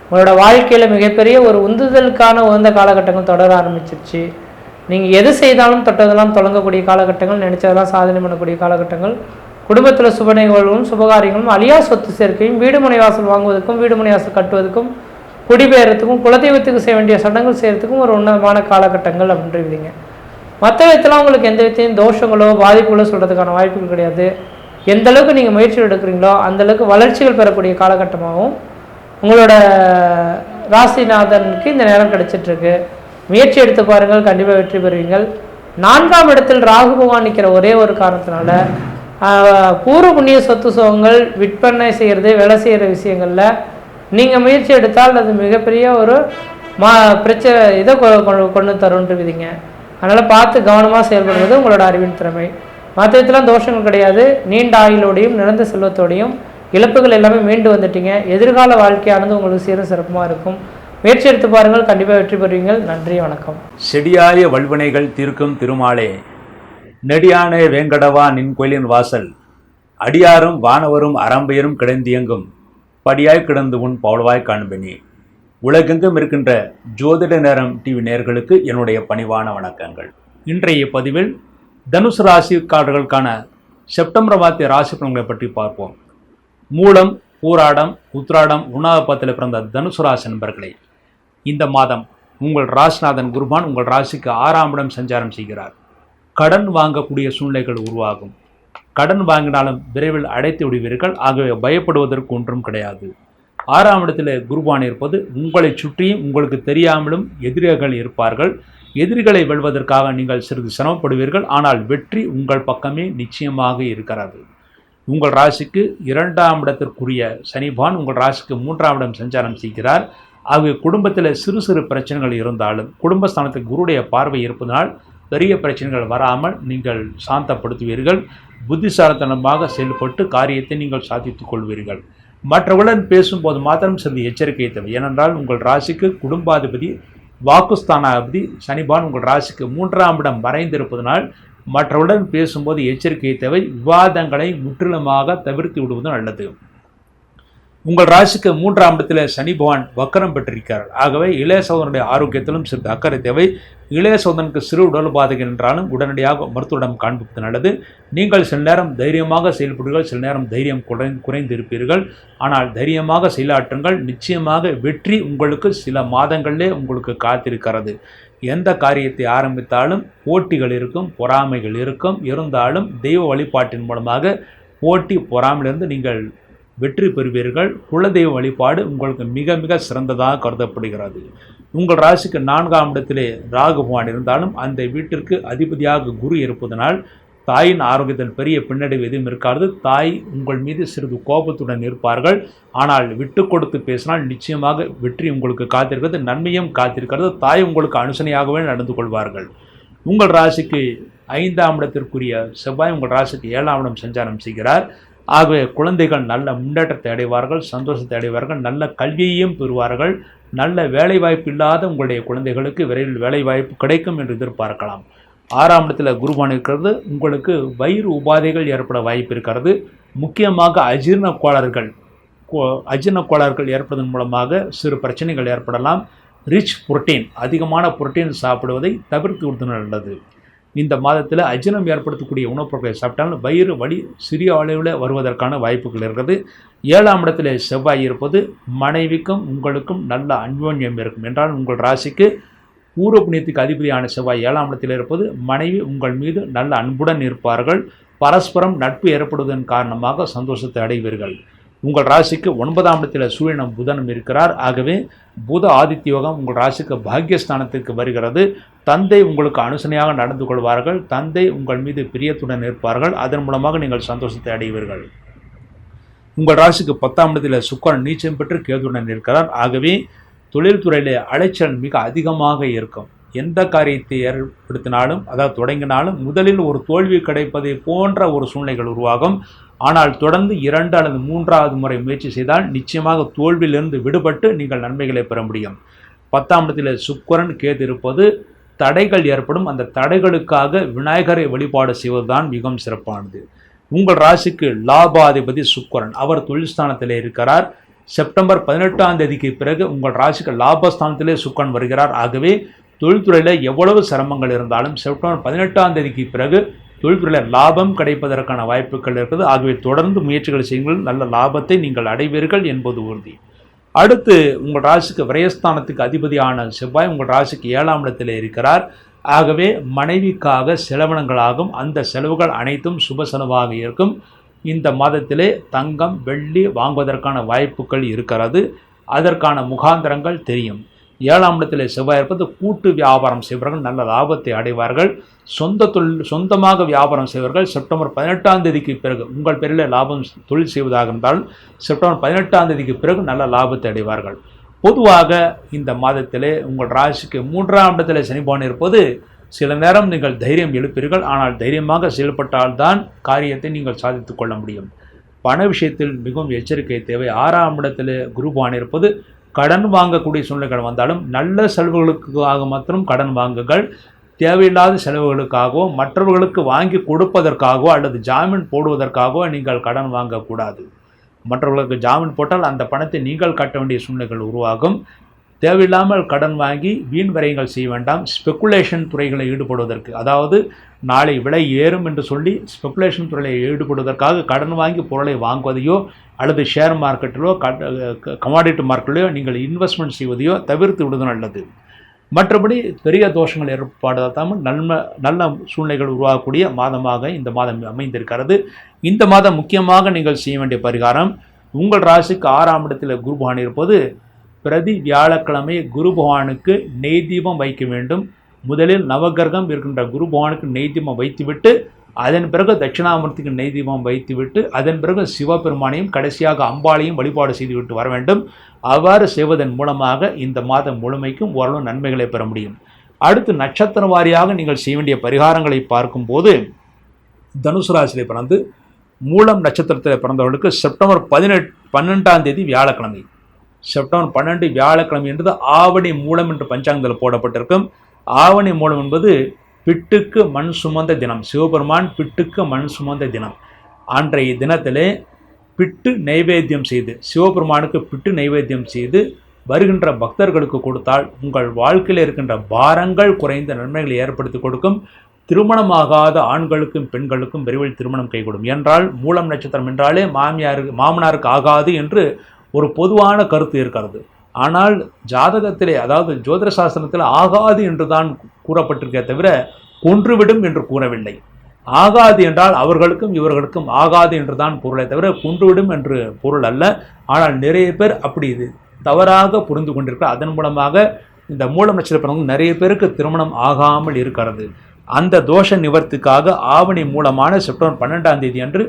உங்களோட வாழ்க்கையில் மிகப்பெரிய ஒரு உந்துதலுக்கான உகந்த காலகட்டங்கள் தொடர ஆரம்பிச்சிருச்சு. நீங்கள் எது செய்தாலும் தொட்டதெல்லாம் தொடங்கக்கூடிய காலகட்டங்கள், நினைச்சதெல்லாம் சாதனை பண்ணக்கூடிய காலகட்டங்கள், குடும்பத்தில் சுப நிகழ்வுகளும் சுபகாரியங்களும், அழியா சொத்து சேர்க்கையும், வீடு மனை வாசல் வாங்குவதற்கும் வீடு மனை வாசல் கட்டுவதற்கும், குடிபெயர்றதுக்கும், குலதெய்வத்துக்கு செய்ய வேண்டிய சடங்குகள் செய்யறதுக்கும் ஒரு உன்னதமான காலகட்டங்கள் அப்படின்றீங்க. மற்ற விதத்தில் உங்களுக்கு எந்த விதத்தையும் தோஷங்களோ பாதிப்புகளோ சொல்கிறதுக்கான வாய்ப்புகள் கிடையாது. எந்த அளவுக்கு நீங்கள் முயற்சி எடுக்கிறீங்களோ அந்தளவுக்கு வளர்ச்சிகள் பெறக்கூடிய காலகட்டமாகவும் உங்களோட ராசிநாதனுக்கு இந்த நேரம் கிடைச்சிட்ருக்கு. முயற்சி எடுத்து பாருங்கள், கண்டிப்பாக வெற்றி பெறுவீங்கள். 4ஆம் இடத்தில் ராகு பகவான் நிற்கிற ஒரே ஒரு காரணத்தினால பூர்வ புண்ணிய சொத்து சுகங்கள் விற்பனை செய்கிறது, வேலை செய்கிற விஷயங்களில் நீங்கள் முயற்சி எடுத்தால் அது மிகப்பெரிய ஒரு பிரச்சனை இதை கொண்டு தருன்றிருக்குதுங்க. அதனால் பார்த்து கவனமாக செயல்படுவது உங்களோட அறிவின் திறமை. மற்ற விதத்துலாம் தோஷங்கள் கிடையாது. நீண்ட ஆயுளோடையும் நிறந்த செல்வத்தோடையும் இழப்புகள் எல்லாமே மீண்டு வந்துட்டீங்க. எதிர்கால வாழ்க்கையானது உங்களுக்கு சீரும் சிறப்புமாக இருக்கும். முயற்சி எடுத்து பாருங்கள், கண்டிப்பாக வெற்றி பெறுவீங்கள். நன்றி, வணக்கம். செடியாய வல்வினைகள் தீர்க்கும் திருமாலே, நெடியானே வேங்கடவா நின் கோயிலின் வாசல், அடியாரும் வானவரும் அரம்பையரும் கிடந்தியங்கும் படியாய் கிடந்து உன் பவுளவாய் காண்பனே. உலகெங்கும் இருக்கின்ற ஜோதிட நேரம் டிவி நேயர்களுக்கு என்னுடைய பணிவான வணக்கங்கள். இன்றைய பதிவில் தனுசு ராசிக்காரர்களுக்கான செப்டம்பர் மாத ராசி பலன்களை பற்றி பார்ப்போம். மூலம், பூராடம், உத்திராடம், உணாபத்தில் பிறந்த தனுசு ராசி நண்பர்களே, இந்த மாதம் உங்கள் ராசிநாதன் குருபான் உங்கள் ராசிக்கு 6ஆம் இடம் சஞ்சாரம் செய்கிறார். கடன் வாங்கக்கூடிய சூழ்நிலைகள் உருவாகும். கடன் வாங்கினாலும் விரைவில் அடைத்து விடுவீர்கள். ஆகவே பயப்படுவதற்கு ஒன்றும் கிடையாது. 6ஆம் இடத்தில் குருபான் இருப்பது உங்களை சுற்றியும் உங்களுக்கு தெரியாமலும் எதிரிகள் இருப்பார்கள். எதிரிகளை வெல்வதற்காக நீங்கள் சிறிது சிரமப்படுவீர்கள். ஆனால் வெற்றி உங்கள் பக்கமே நிச்சயமாக இருக்கிறது. உங்கள் ராசிக்கு 2ஆம் இடத்திற்குரிய சனிபான் உங்கள் ராசிக்கு 3ஆம் இடம் சஞ்சாரம் செய்கிறார். ஆகவே குடும்பத்தில் சிறு சிறு பிரச்சனைகள் இருந்தாலும் குடும்பஸ்தானத்துக்கு குருடைய பார்வை இருப்பதனால் பெரிய பிரச்சனைகள் வராமல் நீங்கள் சாந்தப்படுத்துவீர்கள். புத்திசாலித்தனமாக செயல்பட்டு காரியத்தை நீங்கள் சாதித்துக் கொள்வீர்கள். மற்றவர்களுடன் பேசும்போது மாத்திரம் சிறிது எச்சரிக்கை தேவை. ஏனென்றால் உங்கள் ராசிக்கு குடும்பாதிபதி வாக்குஸ்தானாதிபதி சனிபான் உங்கள் ராசிக்கு 3ஆம் இடம் மறைந்திருப்பதனால் மற்றவர்களுடன் பேசும்போது எச்சரிக்கை தேவை. விவாதங்களை முற்றிலுமாக தவிர்த்து விடுவது நல்லது. உங்கள் ராசிக்கு 3ஆம் இடத்தில் சனி பகவான் வக்கரம் பெற்றிருக்கிறார். ஆகவே இளைய சோதனுடைய ஆரோக்கியத்திலும் சிறிது அக்கறை தேவை. இளைய சோதனுக்கு சிறு உடல் பாதைகள் என்றாலும் உடனடியாக மருத்துவரிடம் காண்பிப்பது நல்லது. நீங்கள் சில நேரம் தைரியமாக செயல்படுவீர்கள், சில நேரம் தைரியம் குறைந்திருப்பீர்கள். ஆனால் தைரியமாக செயலாற்றுங்கள். நிச்சயமாக வெற்றி உங்களுக்கு சில மாதங்களிலே உங்களுக்கு காத்திருக்கிறது. எந்த காரியத்தை ஆரம்பித்தாலும் போட்டிகள் இருக்கும், பொறாமைகள் இருக்கும். இருந்தாலும் தெய்வ வழிபாட்டின் மூலமாக போட்டி பொறாமையிலிருந்து நீங்கள் வெற்றி பெறுவீர்கள். குலதெய்வ வழிபாடு உங்களுக்கு மிக மிக சிறந்ததாக கருதப்படுகிறது. உங்கள் ராசிக்கு 4ஆம் இடத்திலே ராகு பகவான் இருந்தாலும் அந்த வீட்டிற்கு அதிபதியாக குரு இருப்பதனால் தாயின் ஆரோக்கியத்தில் பெரிய பின்னடைவு எதுவும் இருக்காது. தாய் உங்கள் மீது சிறிது கோபத்துடன் இருப்பார்கள். ஆனால் விட்டு கொடுத்து பேசினால் நிச்சயமாக வெற்றி உங்களுக்கு காத்திருக்கிறது, நன்மையும் காத்திருக்கிறது. தாய் உங்களுக்கு அனுசனையாகவே நடந்து கொள்வார்கள். உங்கள் ராசிக்கு 5ஆம் இடத்திற்குரிய செவ்வாய் உங்கள் ராசிக்கு 7ஆம் இடம் சஞ்சாரம் செய்கிறார். ஆகவே குழந்தைகள் நல்ல முன்னேற்றத்தை அடைவார்கள், சந்தோஷத்தை அடைவார்கள், நல்ல கல்வியையும் பெறுவார்கள். நல்ல வேலைவாய்ப்பு இல்லாத உங்களுடைய குழந்தைகளுக்கு விரைவில் வேலைவாய்ப்பு கிடைக்கும் என்று எதிர்பார்க்கலாம். 6ஆம் இடத்தில் குருபான் இருக்கிறது. உங்களுக்கு வயிறு உபாதைகள் ஏற்பட வாய்ப்பு இருக்கிறது. முக்கியமாக அஜீரண கோளாறுகள் ஏற்படுவதன் மூலமாக சிறு பிரச்சனைகள் ஏற்படலாம். ரிச் புரோட்டீன், அதிகமான புரோட்டீன் சாப்பிடுவதை தவிர்த்து விடுவது நல்லது. இந்த மாதத்தில் அஜீரணம் ஏற்படுத்தக்கூடிய உணவுப் பொருட்களை சாப்பிட்டாலும் வயிறு வலி சிறிய அளவில் வருவதற்கான வாய்ப்புகள் இருக்கிறது. 7ஆம் இடத்தில் செவ்வாய் இருப்பது மனைவிக்கும் உங்களுக்கும் நல்ல அன்யோன்யம் இருக்கும். என்றால் உங்கள் ராசிக்கு பூர்வ புண்ணியத்துக்கு அதிபதியான செவ்வாய் 7ஆம் இடத்தில் இருப்பது மனைவி உங்கள் மீது நல்ல அன்புடன் இருப்பார்கள். பரஸ்பரம் நட்பு ஏற்படுவதன் காரணமாக சந்தோஷத்தை அடைவீர்கள். உங்கள் ராசிக்கு 9ஆம் இடத்தில் சூரியனும் புதனும் இருக்கிறார். ஆகவே புத ஆதித்ய யோகம் உங்கள் ராசிக்கு பாக்கியஸ்தானத்திற்கு வருகிறது. தந்தை உங்களுக்கு அனுசனையாக நடந்து கொள்வார்கள். தந்தை உங்கள் மீது பிரியத்துடன் இருப்பார்கள். அதன் மூலமாக நீங்கள் சந்தோஷத்தை அடைவீர்கள். உங்கள் ராசிக்கு 10ஆம் இடத்தில் சுக்கிரன் நீச்சம் பெற்று கேதுடன் இருக்கிறார். ஆகவே தொழில்துறையிலே அலைச்சல் மிக அதிகமாக இருக்கும். எந்த காரியத்தை ஏற்படுத்தினாலும் அதாவது தொடங்கினாலும் முதலில் ஒரு தோல்வி கிடைப்பதை போன்ற ஒரு சூழ்நிலைகள் உருவாகும். ஆனால் தொடர்ந்து 2 அல்லது 3வது முறை முயற்சி செய்தால் நிச்சயமாக தோல்வியிலிருந்து விடுபட்டு நீங்கள் நன்மைகளை பெற முடியும். 10ஆம் இடத்தில் சுக்கிரன் கேது இருப்பது தடைகள் ஏற்படும். அந்த தடைகளுக்காக விநாயகரை வழிபாடு செய்வதுதான் மிகவும் சிறப்பானது. உங்கள் ராசிக்கு லாபாதிபதி சுக்கிரன், அவர் தொழில் ஸ்தானத்திலே இருக்கிறார். செப்டம்பர் 18ஆம் தேதிக்கு பிறகு உங்கள் ராசிக்கு லாபஸ்தானத்திலே சுக்கிரன் வருகிறார். ஆகவே தொழில்துறையில் எவ்வளவு சிரமங்கள் இருந்தாலும் செப்டம்பர் 18ஆம் தேதிக்கு பிறகு தொழில்துறையில் லாபம் கிடைப்பதற்கான வாய்ப்புகள் இருக்குது. ஆகவே தொடர்ந்து முயற்சிகள் செய்யுங்கள், நல்ல லாபத்தை நீங்கள் அடைவீர்கள் என்பது உறுதி. அடுத்து உங்கள் ராசிக்கு விரயஸ்தானத்துக்கு அதிபதியான செவ்வாய் உங்கள் ராசிக்கு 7ஆம் இடத்தில் இருக்கிறார். ஆகவே மனைவிக்காக செலவினங்களாகும். அந்த செலவுகள் அனைத்தும் சுப செலவாக இருக்கும். இந்த மாதத்திலே தங்கம் வெள்ளி வாங்குவதற்கான வாய்ப்புகள் இருக்கிறது. அதற்கான முகாந்திரங்கள் தெரியும். 7ஆம் இடத்தில் செவ்வாய் இருப்பது கூட்டு வியாபாரம் செய்பவர்கள் நல்ல லாபத்தை அடைவார்கள். சொந்தமாக வியாபாரம் செய்வர்கள் செப்டம்பர் 18ஆம் தேதிக்கு பிறகு உங்கள் பேரில் லாபம் தொழில் செய்வதாக இருந்தால் செப்டம்பர் 18ஆம் தேதிக்கு பிறகு நல்ல லாபத்தை அடைவார்கள். பொதுவாக இந்த மாதத்திலே உங்கள் ராசிக்கு 3ஆம் இடத்தில் சனி பகவான் இருப்பது சில நேரம் நீங்கள் தைரியம் எழுப்பீர்கள். ஆனால் தைரியமாக செயல்பட்டால்தான் காரியத்தை நீங்கள் சாதித்து கொள்ள முடியும். பண விஷயத்தில் மிகவும் எச்சரிக்கை தேவை. 6ஆம் இடத்தில் குரு பகவான் இருப்பது கடன் வாங்கக்கூடிய சூழ்நிலைகள் வந்தாலும் நல்ல செலவுகளுக்காக மாத்திரம் கடன் வாங்குங்கள். தேவையில்லாத செலவுகளுக்காகவோ மற்றவர்களுக்கு வாங்கி கொடுப்பதற்காகவோ அல்லது ஜாமீன் போடுவதற்காகவோ நீங்கள் கடன் வாங்கக்கூடாது. மற்றவர்களுக்கு ஜாமீன் போட்டால் அந்த பணத்தை நீங்கள் கட்ட வேண்டிய சூழ்நிலைகள் உருவாகும். தேவையில்லாமல் கடன் வாங்கி வீண் விரயங்கள் செய்ய வேண்டாம். ஸ்பெக்குலேஷன் துறைகளில் ஈடுபடுவதற்கு, அதாவது நாளை விலை ஏறும் என்று சொல்லி ஸ்பெக்குலேஷன் துறையில் ஈடுபடுவதற்காக கடன் வாங்கி பொருளை வாங்குவதையோ அல்லது ஷேர் மார்க்கெட்டிலோ கமாடிட்டி மார்க்கெட்டிலோ நீங்கள் இன்வெஸ்ட்மெண்ட் செய்வதையோ தவிர்த்து விடுவது நல்லது. மற்றபடி பெரிய தோஷங்கள் ஏற்படாதாமல் நல்ல சூழ்நிலைகள் உருவாகக்கூடிய மாதமாக இந்த மாதம் அமைந்திருக்கிறது. இந்த மாதம் முக்கியமாக நீங்கள் செய்ய வேண்டிய பரிகாரம், உங்கள் ராசிக்கு 6ஆம் இடத்தில் குரு பகவான் இருப்பது பிரதி வியாழக்கிழமை குரு பகவானுக்கு நெய் தீபம் வைக்க வேண்டும். முதலில் நவகிரகம் இருக்கின்ற குரு பகவானுக்கு நெய் தீபம் வைத்துவிட்டு அதன் பிறகு தட்சிணாமூர்த்திக்கு நெய் தீபம் வைத்துவிட்டு அதன் பிறகு சிவபெருமானையும் கடைசியாக அம்பாளையும் வழிபாடு செய்துவிட்டு வர வேண்டும். அவ்வாறு செய்வதன் மூலமாக இந்த மாதம் முழுமைக்கும் ஓரளவு நன்மைகளை பெற முடியும். அடுத்து நட்சத்திர வாரியாக நீங்கள் செய்ய வேண்டிய பரிகாரங்களை பார்க்கும்போது, தனுசு ராசியில் பிறந்து மூலம் நட்சத்திரத்தில் பிறந்தவர்களுக்கு செப்டம்பர் 12ஆம் தேதி வியாழக்கிழமை, செப்டம்பர் 12 வியாழக்கிழமை என்பது ஆவணி மூலம் என்று பஞ்சாங்கத்தில் போடப்பட்டிருக்கும். ஆவணி மூலம் என்பது பிட்டுக்கு மண் சுமந்த தினம். சிவபெருமான் பிட்டுக்கு மண் சுமந்த தினம். அன்றைய தினத்திலே பிட்டு நைவேத்தியம் செய்து சிவபெருமானுக்கு பிட்டு நைவேத்தியம் செய்து வருகின்ற பக்தர்களுக்கு கொடுத்தால் உங்கள் வாழ்க்கையில் இருக்கின்ற பாரங்கள் குறைந்த நன்மைகளை ஏற்படுத்தி கொடுக்கும். திருமணமாகாத ஆண்களுக்கும் பெண்களுக்கும் விரைவில் திருமணம் கைகூடும். என்றால் மூலம் நட்சத்திரம் என்றாலே மாமனாருக்கு ஆகாது என்று ஒரு பொதுவான கருத்து இருக்கிறது. ஆனால் ஜாதகத்திலே, அதாவது ஜோதிட சாஸ்திரத்தில் ஆகாது என்று தான் கூறப்பட்டிருக்கே தவிர கொன்றுவிடும் என்று கூறவில்லை. ஆகாது என்றால் அவர்களுக்கும் இவர்களுக்கும் ஆகாது என்று தான் பொருளை தவிர கொன்றுவிடும் என்று பொருள் அல்ல. ஆனால் நிறைய பேர் அப்படி தவறாக புரிந்து கொண்டிருக்க, அதன் மூலமாக இந்த மூலம் நட்சத்திரம் நிறைய பேருக்கு திருமணம் ஆகாமல் இருக்கிறது. அந்த தோஷ நிவர்த்திக்காக ஆவணி மூலமான செப்டம்பர் 12ஆம் தேதி அன்று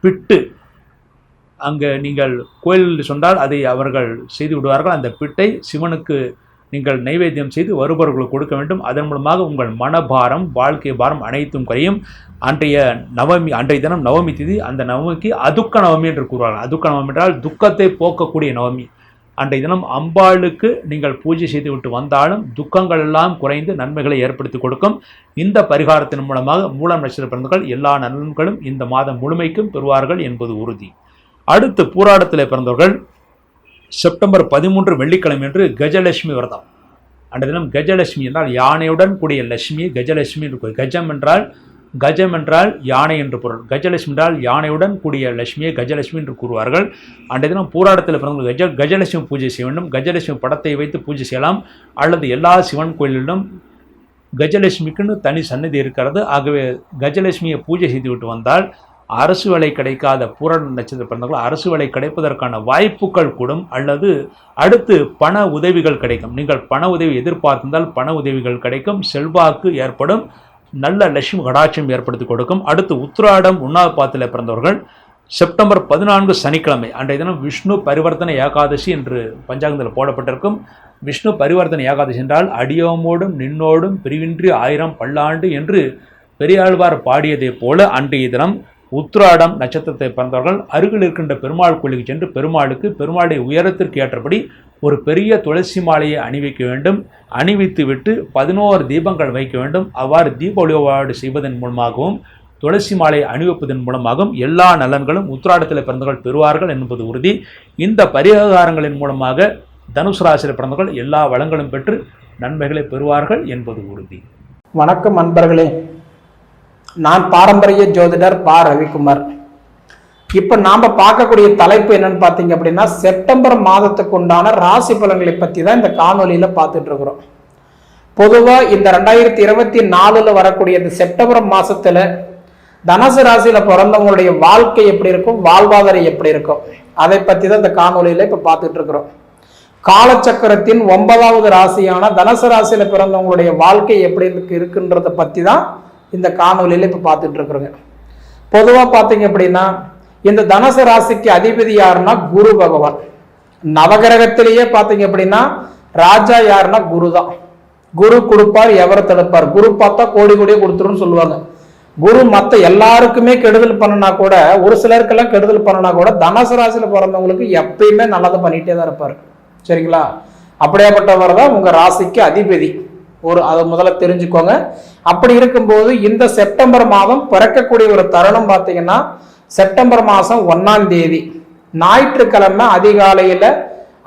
பிட்டு அங்கே நீங்கள் கோயிலில் சொன்னால் அதை அவர்கள் செய்து விடுவார்கள். அந்த பிட்டை சிவனுக்கு நீங்கள் நைவேத்தியம் செய்து வருபவர்களுக்கு கொடுக்க வேண்டும். அதன் மூலமாக உங்கள் மனபாரம், வாழ்க்கை பாரம் அனைத்தும் குறையும். அன்றைய தினம் நவமி திதி. அந்த நவமிக்கு அதுக்க நவமி என்று கூறுவார்கள். அதுக்க நவமி என்றால் துக்கத்தை போக்கக்கூடிய நவமி. அன்றைய தினம் அம்பாளுக்கு நீங்கள் பூஜை செய்துவிட்டு வந்தாலும் துக்கங்கள் எல்லாம் குறைந்து நன்மைகளை ஏற்படுத்தி கொடுக்கும். இந்த பரிகாரத்தின் மூலமாக மூலம் நட்சத்திர பிறந்தவர்கள் எல்லா நலன்களும் இந்த மாதம் முழுமைக்கும் பெறுவார்கள் என்பது உறுதி. அடுத்து பூராடத்தில் பிறந்தவர்கள் செப்டம்பர் 13 வெள்ளிக்கிழமை என்று கஜலட்சுமி விரதம். அன்றைய தினம் கஜலட்சுமி என்றால் யானையுடன் கூடிய லட்சுமி, கஜலட்சுமி என்று கஜம் என்றால் யானை என்று பொருள். கஜலட்சுமி என்றால் யானையுடன் கூடிய லட்சுமியை கஜலட்சுமி என்று கூறுவார்கள். அன்றைய தினம் பூராடத்தில் பிறந்தவர்கள் கஜலட்சுமி பூஜை செய்ய வேண்டும். கஜலட்சுமி படத்தை வைத்து பூஜை செய்யலாம். அல்லது எல்லா சிவன் கோயிலிலும் கஜலட்சுமிக்குன்னு தனி சன்னதி இருக்கிறது. ஆகவே கஜலட்சுமியை பூஜை செய்துவிட்டு வந்தால் அரசு வேலை கிடைக்காத பூரண நட்சத்திர பிறந்தவர்கள் அரசு வேலை கிடைப்பதற்கான வாய்ப்புகள் கூடும். அல்லது அடுத்து பண உதவிகள் கிடைக்கும். நீங்கள் பண உதவி எதிர்பார்த்திருந்தால் பண உதவிகள் கிடைக்கும். செல்வாக்கு ஏற்படும். நல்ல லட்சுமி கடாட்சியம் ஏற்படுத்தி கொடுக்கும். அடுத்து உத்திராடம் 1ஆவது பாதத்தில் பிறந்தவர்கள் செப்டம்பர் 14 சனிக்கிழமை. அன்றைய தினம் விஷ்ணு பரிவர்த்தனை ஏகாதசி என்று பஞ்சாங்கத்தில் போடப்பட்டிருக்கும். விஷ்ணு பரிவர்த்தனை ஏகாதசி என்றால் அடியோமோடும் நின்னோடும் பிரிவின்றி 1000 பல்லாண்டு என்று பெரியாழ்வார் பாடியதை போல அன்றைய தினம் உத்திராடம் நட்சத்திரத்தை பிறந்தவர்கள் அருகில் இருக்கின்ற பெருமாள் கோயிலுக்கு சென்று பெருமாளுடைய உயரத்திற்கு ஏற்றபடி ஒரு பெரிய துளசி மாலையை அணிவிக்க வேண்டும். அணிவித்து விட்டு 11 தீபங்கள் வைக்க வேண்டும். அவ்வாறு தீப வழிபாடு செய்வதன் மூலமாகவும் துளசி மாலை அணிவிப்பதன் மூலமாகவும் எல்லா நலன்களும் உத்திராடத்தில் பிறந்தவர்கள் பெறுவார்கள் என்பது உறுதி. இந்த பரிகாரங்களின் மூலமாக தனுசு ராசியில் பிறந்தவர்கள் எல்லா வளங்களும் பெற்று நன்மைகளை பெறுவார்கள் என்பது உறுதி. வணக்கம் அன்பர்களே, நான் பாரம்பரிய ஜோதிடர் பா. ரவிக்குமார். இப்போ நாம் பார்க்கக்கூடிய தலைப்பு என்னன்னு பார்த்தீங்க அப்படின்னா, செப்டம்பர் மாதத்துக்கு உண்டான ராசி பலன்களை பற்றி தான் இந்த காணொலியில் பார்த்துட்டு இருக்கிறோம். பொதுவாக இந்த 2024 வரக்கூடிய இந்த செப்டம்பர் மாதத்தில் தனுசு ராசியில் பிறந்தவங்களுடைய வாழ்க்கை எப்படி இருக்கும், வாழ்வாதாரம் எப்படி இருக்கும், அதை பற்றி தான் இந்த காணொலியில் இப்போ பார்த்துட்டு இருக்கிறோம். காலச்சக்கரத்தின் 9வது ராசியான தனுசு ராசியில பிறந்தவங்களுடைய வாழ்க்கை எப்படி இருக்குன்றத பத்தி தான் இந்த காணொலியில இப்ப பார்த்துட்டு இருக்கிறோங்க. பொதுவா பாத்தீங்க அப்படின்னா இந்த தனுசு ராசிக்கு அதிபதி யாருன்னா குரு பகவான். நவகிரகத்திலேயே பாத்தீங்க அப்படின்னா ராஜா யாருன்னா குரு தான். குரு கொடுப்பார், எவரை தடுப்பார். குரு பார்த்தா கோடி கோடியே கொடுத்துருன்னு சொல்லுவாங்க. குரு மற்ற எல்லாருக்குமே கெடுதல் பண்ணனா கூட, ஒரு சிலருக்கெல்லாம் கெடுதல் பண்ணனா கூட தனுசு ராசியில பிறந்தவங்களுக்கு எப்பயுமே நல்லதை பண்ணிட்டே தான் இருப்பாரு. சரிங்களா? அப்படியாப்பட்டவர் தான் உங்க ராசிக்கு அதிபதி. அதை முதல்ல தெரிஞ்சுக்கோங்க. அப்படி இருக்கும்போது இந்த செப்டம்பர் மாதம் பிறக்கக்கூடிய ஒரு தருணம் பார்த்தீங்கன்னா செப்டம்பர் மாதம் 1ஆம் தேதி ஞாயிற்றுக்கிழமை அதிகாலையில,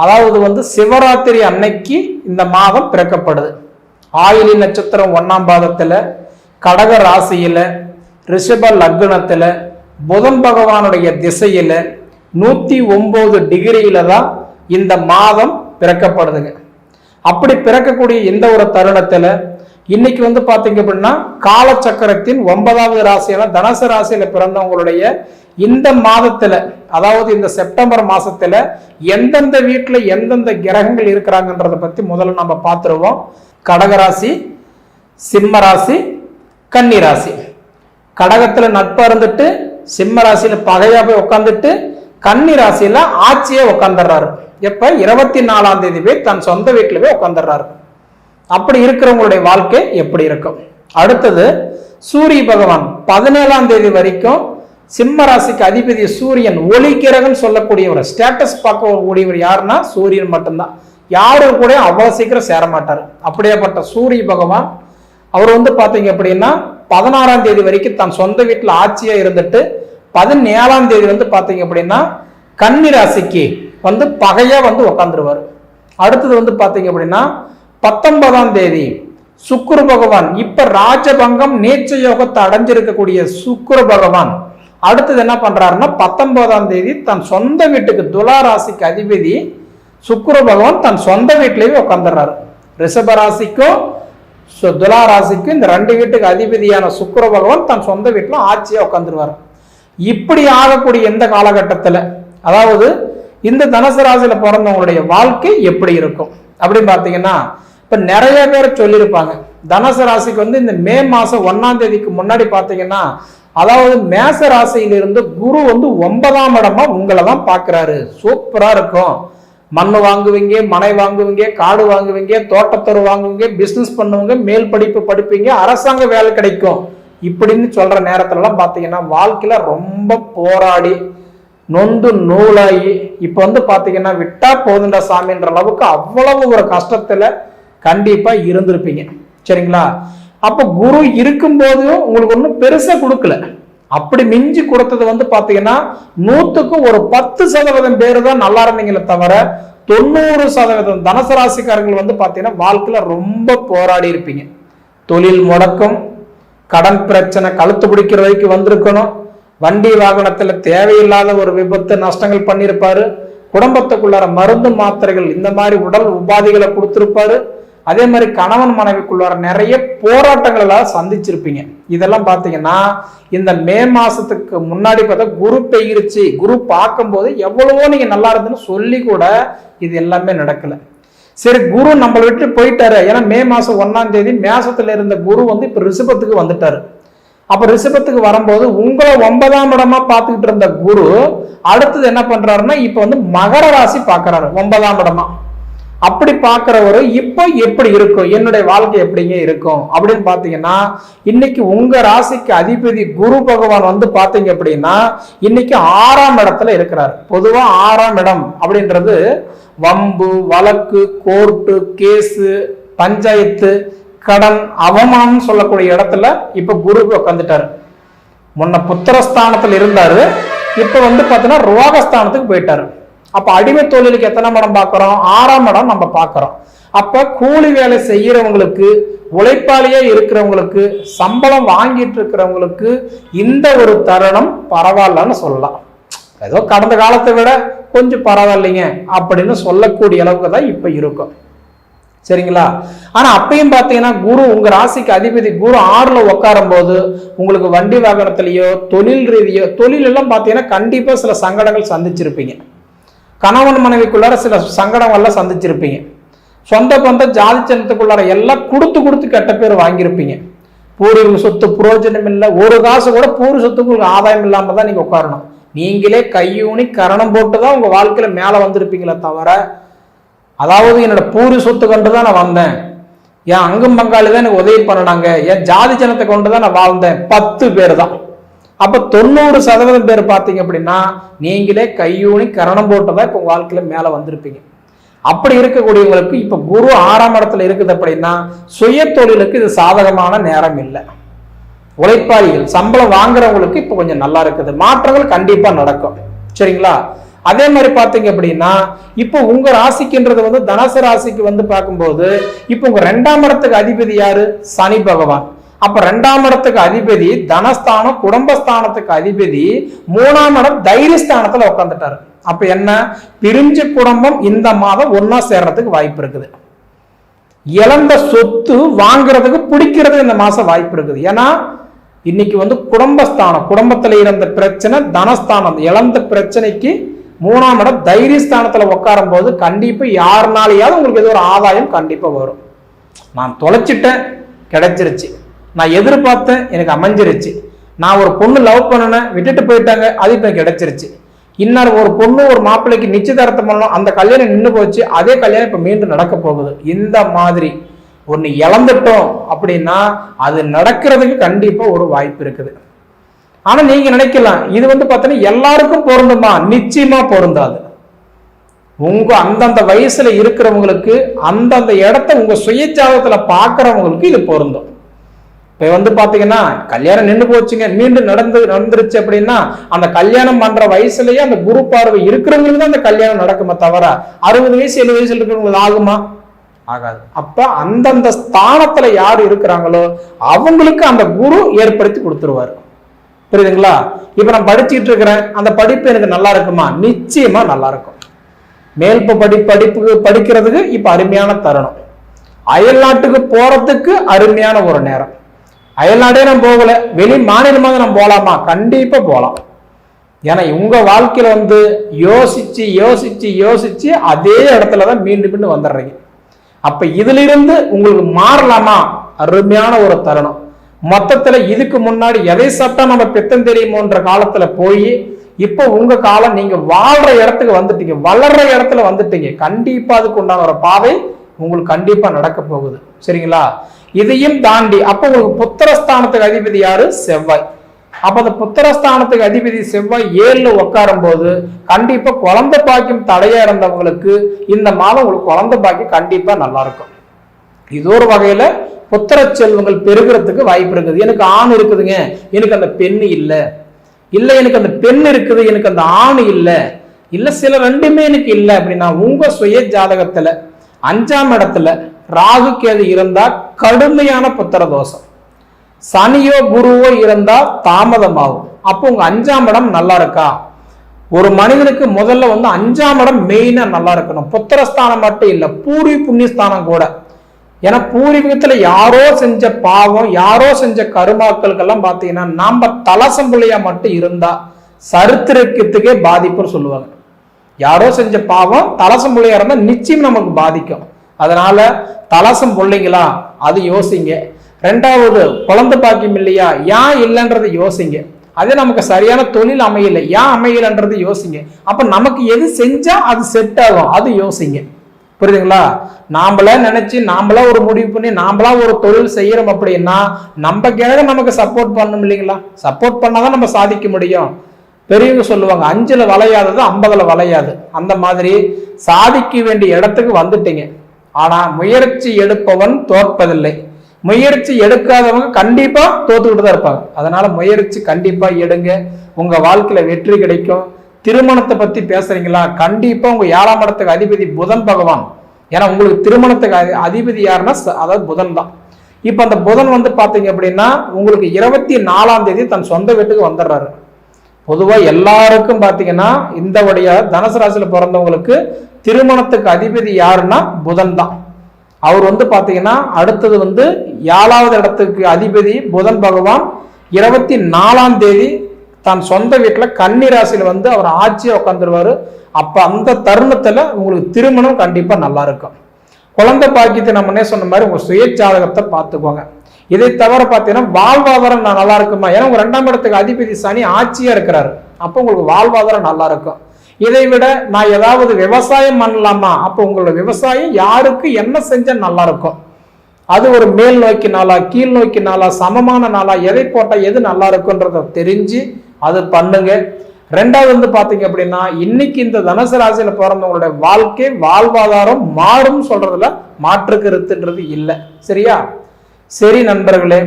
அதாவது சிவராத்திரி அன்னைக்கு இந்த மாதம் பிறக்கப்படுது. ஆயிலி நட்சத்திரம் 1ஆம் பாதத்துல, கடக ராசியில, ரிஷப லக்னத்துல, புதன் பகவானுடைய திசையில 109 டிகிரியில தான் இந்த மாதம் பிறக்கப்படுதுங்க. அப்படி பிறக்கக்கூடிய இந்த ஒரு தருணத்துல இன்னைக்கு பாத்தீங்க அப்படின்னா காலச்சக்கரத்தின் 9வது ராசியான தனுசு ராசியில பிறந்தவங்களுடைய இந்த மாதத்துல, அதாவது இந்த செப்டம்பர் மாசத்துல எந்தெந்த வீட்டுல எந்தெந்த கிரகங்கள் இருக்கிறாங்கன்றத பத்தி முதல்ல நம்ம பார்த்துருவோம். கடகராசி, சிம்ம ராசி, கன்னி ராசி. கடகத்துல நட்பா இருந்துட்டு சிம்ம ராசியில பகையா போய் உட்காந்துட்டு கன்னி ராசியில ஆட்சியே உட்காந்துடுறாரு. எப்ப 24ஆம் தேதி போய் தன் சொந்த வீட்டுல போய் உட்காந்துடுறாரு. அப்படி இருக்கிறவங்களுடைய வாழ்க்கை எப்படி இருக்கும்? அடுத்தது சூரிய பகவான் 17ஆம் தேதி வரைக்கும் சிம்ம ராசிக்கு அதிபதி சூரியன், ஒளி கிரகம் சொல்லக்கூடியவர், ஸ்டேட்டஸ் பார்க்கக்கூடியவர் யாருன்னா சூரியன் மட்டும்தான். யாரும் கூட அவ்வளவு சீக்கிரம் சேர மாட்டார். அப்படியேப்பட்ட சூரிய பகவான் அவர் பாத்தீங்க அப்படின்னா 16ஆம் தேதி வரைக்கும் தன் சொந்த வீட்டுல ஆட்சியா இருந்துட்டு 17ஆம் தேதி பாத்தீங்க அப்படின்னா கன்னி ராசிக்கு பகையா உட்காந்துருவார். அடுத்தது பாத்தீங்க அப்படின்னா 19ஆம் தேதி சுக்கிர பகவான், இப்ப ராஜபங்கம் நீச்ச யோகத்தை அடைஞ்சிருக்கக்கூடிய சுக்கிர பகவான் அடுத்தது என்ன பண்றாருன்னா 19ஆம் தேதி தன் சொந்த வீட்டுக்கு, துலா ராசிக்கு அதிபதி சுக்கிர பகவான் தன் சொந்த வீட்டிலேயே உட்காந்துடுறாரு. ரிஷப ராசிக்கும் துலா ராசிக்கும் இந்த 2 வீட்டுக்கு அதிபதியான சுக்கிர பகவான் தன் சொந்த வீட்டுல ஆட்சியா உட்காந்துருவார். இப்படி ஆகக்கூடிய இந்த காலகட்டத்துல, அதாவது இந்த தனுசு ராசியில பிறந்தவங்களுடைய வாழ்க்கை எப்படி இருக்கும் அப்படின்னு பாத்தீங்கன்னா, இப்ப நிறைய பேர் சொல்லியிருப்பாங்க தனுசு ராசிக்கு இந்த மே மாசம் 1ஆம் தேதிக்கு முன்னாடி பாத்தீங்கன்னா, அதாவது மேச ராசியிலிருந்து குரு 9ஆம் இடமா உங்களை தான் பாக்குறாரு. சூப்பரா இருக்கும், மண்ணு வாங்குவீங்க, மனை வாங்குவீங்க, காடு வாங்குவீங்க, தோட்டத்தொரு வாங்குவீங்க, பிசினஸ் பண்ணுவீங்க, மேல் படிப்பு படிப்பீங்க, அரசாங்க வேலை கிடைக்கும் இப்படின்னு சொல்ற நேரத்துல எல்லாம் பாத்தீங்கன்னா வாழ்க்கையில ரொம்ப போராடி நொந்து நூலாகி இப்ப பாத்தீங்கன்னா விட்டா போதுண்டா சாமின்ற அளவுக்கு அவ்வளவு ஒரு கஷ்டத்துல கண்டிப்பா இருந்திருப்பீங்க. சரிங்களா? அப்ப குரு இருக்கும் போதும் உங்களுக்கு ஒன்றும் பெருசா கொடுக்கல. அப்படி மிஞ்சி கொடுத்தது பாத்தீங்கன்னா 100க்கு ஒரு 10% பேரு தான் நல்லா இருந்தீங்களே தவிர 90% தனுசு ராசிக்காரர்கள் பாத்தீங்கன்னா வாழ்க்கையில ரொம்ப போராடி இருப்பீங்க. தொழில் முடக்கம், கடன் பிரச்சனை, கழுத்து பிடிக்கிற வரைக்கும் வந்திருக்கணும். வண்டி வாகனத்துல தேவையில்லாத ஒரு விபத்து நஷ்டங்கள் பண்ணியிருப்பாரு. குடும்பத்துக்குள்ளார மருந்து மாத்திரைகள் இந்த மாதிரி உடல் உபாதிகளை கொடுத்திருப்பாரு. அதே மாதிரி கணவன் மனைவிக்குள்ளார நிறைய போராட்டங்களை சந்திச்சிருப்பீங்க. இதெல்லாம் பாத்தீங்கன்னா இந்த மே மாசத்துக்கு முன்னாடி பார்த்தா குரு பெயர்ச்சி, குரு பார்க்கும்போது எவ்வளவோ நீங்க நல்லா இருந்துன்னு சொல்லி கூட இது எல்லாமே நடக்கல. சரி, குரு நம்மளை விட்டு போயிட்டாரு. ஏன்னா மே மாசம் 1ஆம் தேதி மேசத்துல இருந்த குரு இப்ப ரிஷபத்துக்கு வந்துட்டாரு. அப்ப ரிஷபத்துக்கு வரும்போது உங்களை 9ஆம் இடமா பார்த்துக்கிட்டு இருந்த குரு அடுத்தது என்ன பண்றாருன்னா இப்ப மகர ராசி பாக்குறாரு 9ஆம் இடமா. அப்படி பாக்குறவரு இப்ப எப்படி இருக்கும், என்னுடைய வாழ்க்கை எப்படிங்க இருக்கும் அப்படின்னு பாத்தீங்கன்னா, இன்னைக்கு உங்க ராசிக்கு அதிபதி குரு பகவான் பாத்தீங்க அப்படின்னா இன்னைக்கு 6ஆம் இடத்துல இருக்கிறார். பொதுவா 6ஆம் இடம் அப்படின்றது வம்பு, வழக்கு, கோர்ட்டு, கேஸு, பஞ்சாயத்து, கடன், அவமானம் சொல்லக்கூடிய இடத்துல இப்ப குரு உட்காந்துட்டாரு. முன்ன புத்திரஸ்தானத்துல இருந்தாரு, இப்ப பாத்தீங்கன்னா ரோகஸ்தானத்துக்கு போயிட்டாரு. அப்ப அடிமை தொழிலுக்கு எத்தனை இடம் பார்க்கிறோம்? 6ஆம் இடம் நம்ம பார்க்கிறோம். அப்ப கூலி வேலை செய்யறவங்களுக்கு, உழைப்பாளியே இருக்கிறவங்களுக்கு, சம்பளம் வாங்கிட்டு இருக்கிறவங்களுக்கு இந்த ஒரு தருணம் பரவாயில்லன்னு சொல்லலாம். ஏதோ கடந்த காலத்தை விட கொஞ்சம் பரவாயில்லைங்க அப்படின்னு சொல்லக்கூடிய அளவுக்கு தான் இப்ப இருக்கும். சரிங்களா? ஆனா அப்பயும் பாத்தீங்கன்னா குரு உங்க ராசிக்கு அதிபதி குரு 6ல உட்காரும் போது உங்களுக்கு வண்டி வாகனத்திலேயோ தொழில் ரீதியோ, தொழில் எல்லாம் பாத்தீங்கன்னா கண்டிப்பா சில சங்கடங்கள் சந்திச்சிருப்பீங்க. கணவன் மனைவிக்குள்ளார சில சங்கடங்கள்லாம் சந்திச்சிருப்பீங்க. சொந்த பந்த ஜாதி சின்னத்துக்குள்ளார எல்லாம் கொடுத்து கெட்ட பேர் வாங்கியிருப்பீங்க. பூர்வீக சொத்து புரோஜனம் இல்லை, ஒரு காசு கூட பூர்வ சொத்துக்கு உங்களுக்கு ஆதாயம் இல்லாம தான் நீங்க உட்காரணும். நீங்களே கையூனி கரணம் போட்டு தான் உங்க வாழ்க்கையில மேல வந்திருப்பீங்களே தவிர, அதாவது என்னோட பூர்வ சொத்து கொண்டு தான் நான் வந்தேன், என் அங்கும் பங்காளி தான் எனக்கு உதவி பண்ணினாங்க, என் ஜாதி ஜனத்தை கொண்டு தான் நான் வாழ்ந்தேன், 10 பேர் தான். அப்ப 90% பேர் பார்த்தீங்க அப்படின்னா நீங்களே கையூனி கரணம் போட்டுதான் இப்ப உங்க வாழ்க்கையில மேல வந்திருப்பீங்க. அப்படி இருக்கக்கூடியவங்களுக்கு இப்ப குரு 6ஆம் இடத்துல இருக்குது அப்படின்னா சுய தொழிலுக்கு இது சாதகமான நேரம் இல்லை. உழைப்பாளிகள் சம்பளம் வாங்குறவங்களுக்கு இப்ப கொஞ்சம் நல்லா இருக்குது, மாற்றங்கள் கண்டிப்பா நடக்கும். சரிங்களா? அதே மாதிரி பாத்தீங்க அப்படின்னா இப்போ உங்க ராசிக்குன்றது வந்து தனுசு ராசிக்கு வந்து பார்க்கும்போது இப்போ உங்க 2ஆம் இடத்துக்கு அதிபதி யாரு? சனி பகவான். அப்ப 2ஆம் இடத்துக்கு அதிபதி தனஸ்தானம் குடும்பஸ்தானத்துக்கு அதிபதி 3ஆம் இடம் தைரியஸ்தானத்துல உட்காந்துட்டாரு. அப்ப என்ன, பிரிஞ்ச குடும்பம் இந்த மாதம் ஒன்னா சேர்றதுக்கு வாய்ப்பு இருக்குது. இழந்த சொத்து வாங்குறதுக்கு பிடிக்கிறது இந்த மாசம் வாய்ப்பு இருக்குது. ஏன்னா இன்னைக்கு வந்து குடும்பஸ்தானம், குடும்பத்துல இருந்த பிரச்சனை தனஸ்தானம், இழந்த பிரச்சனைக்கு 3ஆம் இடம் தைரியஸ்தானத்துல உட்காரும் போது கண்டிப்பா யாருனாலையாவது உங்களுக்கு ஏதோ ஒரு ஆதாயம் கண்டிப்பா வரும். நான் தொலைச்சிட்டேன் கிடைச்சிருச்சு, நான் எதிர்பார்த்தேன் எனக்கு அமைஞ்சிருச்சு, நான் ஒரு பொண்ணு லவ் பண்ணினேன் விட்டுட்டு போயிட்டாங்க அது இப்ப கிடைச்சிருச்சு, இன்னொரு ஒரு பொண்ணு ஒரு மாப்பிள்ளைக்கு நிச்சயதார்த்தம் பண்ணணும் அந்த கல்யாணம் நின்று போச்சு அதே கல்யாணம் இப்ப மீண்டும் நடக்க போகுது. இந்த மாதிரி ஒன்னு இழந்துட்டோம் அப்படின்னா அது நடக்கிறதுக்கு கண்டிப்பா ஒரு வாய்ப்பு இருக்குது. ஆனா நீங்க நினைக்கலாம் இது வந்து பார்த்தீங்கன்னா எல்லாருக்கும் பொருந்துமா? நிச்சயமா பொருந்தாது. உங்க அந்தந்த வயசுல இருக்கிறவங்களுக்கு அந்தந்த இடத்த உங்க சுயஜாதகத்துல பாக்குறவங்களுக்கு இது பொருந்தும். இப்ப வந்து பாத்தீங்கன்னா கல்யாணம் நின்று போச்சுங்க மீண்டும் நடந்துருச்சு அப்படின்னா அந்த கல்யாணம் பண்ற வயசுலயே அந்த குரு பார்வை இருக்கிறவங்களுக்கு தான் அந்த கல்யாணம் நடக்குமா தவிர 60 வயசு 70 வயசுல இருக்கிறவங்களுக்கு ஆகுமா? ஆகாது. அப்ப அந்தந்த ஸ்தானத்துல யாரு இருக்கிறாங்களோ அவங்களுக்கு அந்த குரு ஏற்படுத்தி கொடுத்துருவாரு. புரியுதுங்களா? இப்ப நான் படிச்சுட்டு இருக்கிறேன், அந்த படிப்பு எனக்கு நல்லா இருக்குமா? நிச்சயமா நல்லா இருக்கும். மேல் படிப்புக்கு படிக்கிறதுக்கு இப்ப அருமையான தருணம். அயல் நாட்டுக்கு போறதுக்கு அருமையான ஒரு நேரம். அயல்நாடே நான் போகல, வெளி மாநிலமாக நான் போகலாமா? கண்டிப்பா போகலாம். ஏன்னா உங்க வாழ்க்கையில வந்து யோசிச்சு யோசிச்சு யோசிச்சு அதே இடத்துலதான் மீண்டும் வந்துடுறீங்க. அப்ப இதுல இருந்து உங்களுக்கு மாறலாமா? அருமையான ஒரு தருணம். மொத்தத்துல இதுக்கு முன்னாடி எதை சாப்பிட்டா நம்ம பித்தம் தெரியுமோன்ற காலத்துல போய் இப்ப உங்க காலம் நீங்க வாழ்ற இடத்துக்கு வந்துட்டீங்க, வளர்ற இடத்துல வந்துட்டீங்க. கண்டிப்பா அதுக்கு உண்டான ஒரு பாதை உங்களுக்கு கண்டிப்பா நடக்க போகுது. சரிங்களா? இதையும் தாண்டி அப்ப உங்களுக்கு புத்திரஸ்தானத்துக்கு அதிபதி யாரு? செவ்வாய். அப்ப அந்த புத்திரஸ்தானத்துக்கு அதிபதி செவ்வாய் 7ல உட்காரும் போது கண்டிப்பா குழந்தை பாக்கியம் தடையா இருந்தவங்களுக்கு இந்த மாதம் உங்களுக்கு குழந்தை பாக்கியம் கண்டிப்பா நல்லா இருக்கும். இது ஒரு வகையில புத்திர செல்வங்கள் பெருகிறதுக்கு வாய்ப்பு இருக்குது. எனக்கு ஆண் இருக்குதுங்க, எனக்கு அந்த பெண்ணு இல்லை, எனக்கு அந்த பெண் இருக்குது எனக்கு அந்த ஆண் இல்ல சில ரெண்டுமே எனக்கு இல்லை அப்படின்னா உங்க சுய ஜாதகத்துல 5ஆம் இடத்துல ராகு கேது இருந்தா கடுமையான புத்திர தோஷம், சனியோ குருவோ இருந்தா தாமதமாகும். அப்போ உங்க 5ஆம் இடம் நல்லா இருக்கா? ஒரு மனிதனுக்கு முதல்ல வந்து 5ஆம் இடம் மெயினா நல்லா இருக்கணும். புத்திரஸ்தானம் மட்டும் இல்ல, பூர்வீக புண்ணியஸ்தானம் கூட. ஏன்னா பூர்வீகத்துல யாரோ செஞ்ச பாவம் யாரோ செஞ்ச கருமாக்களுக்கெல்லாம் பாத்தீங்கன்னா நாம தலசம் பிள்ளையா மட்டும் இருந்தா சரித்திரத்துக்கே பாதிப்புன்னு சொல்லுவாங்க. யாரோ செஞ்ச பாவம் தலசம் பிள்ளையா இருந்தா நிச்சயம் நமக்கு பாதிக்கும். அதனால தலசம் பிள்ளைங்களா அது யோசிங்க. 2வது குழந்தை பாக்கியம் இல்லையா, ஏன் இல்லைன்றது யோசிங்க. அதே நமக்கு சரியான தொழில் அமையல, ஏன் அமையலன்றது யோசிங்க. அப்ப நமக்கு எது செஞ்சா அது செட் ஆகும் அது யோசிங்க. புரியுதுங்களா? நாமளா நினைச்சு நாமளா ஒரு முடிவு பண்ணி நாமளா ஒரு தொழில் செய்யறோம் அப்படின்னா நம்ம கிழக நமக்கு சப்போர்ட் பண்ணணும் இல்லைங்களா? சப்போர்ட் பண்ணாதான் நம்ம சாதிக்க முடியும். பெரியவங்க சொல்லுவாங்க 5ல வளையாதது 50ல வளையாது. அந்த மாதிரி சாதிக்க வேண்டிய இடத்துக்கு வந்துட்டீங்க. ஆனா முயற்சி எடுப்பவன் தோற்பதில்லை, முயற்சி எடுக்காதவங்க கண்டிப்பா தோத்துக்கிட்டு தான் இருப்பாங்க. அதனால முயற்சி கண்டிப்பா எடுங்க, உங்க வாழ்க்கையில வெற்றி கிடைக்கும். திருமணத்தை பத்தி பேசுறீங்களா? கண்டிப்பா உங்க 7ஆம் இடத்துக்கு அதிபதி புதன் பகவான். ஏன்னா உங்களுக்கு திருமணத்துக்கு அதிபதி யாருன்னா அதாவது புதன் தான். இப்ப அந்த புதன் வந்து பாத்தீங்க அப்படின்னா உங்களுக்கு 24ஆம் தேதி தன் சொந்த வீட்டுக்கு வந்துடுறாரு. பொதுவா எல்லாருக்கும் பாத்தீங்கன்னா இந்த உடைய தனுசு ராசியில பிறந்தவங்களுக்கு திருமணத்துக்கு அதிபதி யாருன்னா புதன் தான். அவர் வந்து பாத்தீங்கன்னா அடுத்தது வந்து 7வது இடத்துக்கு அதிபதி புதன் பகவான் 24ஆம் தேதி தன் சொந்த வீட்டுல கன்னி ராசியில வந்து அவர் ஆட்சியை உட்காந்துருவாரு. அப்ப அந்த தருணத்துல உங்களுக்கு திருமணம் கண்டிப்பா நல்லா இருக்கும். குழந்தை பாக்கியத்தை நம்ம என்ன சொன்ன மாதிரி உங்க சுய ஜாதகத்தை பார்த்துக்கோங்க. இதை தவிர பார்த்தீங்கன்னா வாழ்வாதாரம் நல்லா இருக்குமா, ஏன்னா உங்க 2ஆம் இடத்துக்கு அதிபதி சனி ஆட்சியா இருக்கிறாரு, அப்போ உங்களுக்கு வாழ்வாதாரம் நல்லா இருக்கும். இதை விட நான் ஏதாவது விவசாயம் பண்ணலாமா, அப்போ உங்களோட விவசாயம் யாருக்கு என்ன செஞ்சா நல்லா இருக்கும், அது ஒரு மேல் நோக்கி நாளா கீழ் நோக்கி நாளா சமமான நாளா எதை போட்டா எது நல்லா இருக்குன்றத தெரிஞ்சு அது பண்ணுங்க. 2வது பாத்தீங்க அப்படின்னா இன்னைக்கு இந்த தனுசு ராசியில பிறந்தவங்களுடைய வாழ்க்கை வாழ்வாதாரம் மாறும் சொல்றதுல மாற்று கருத்துன்றது இல்லை. சரியா? சரி நண்பர்களே,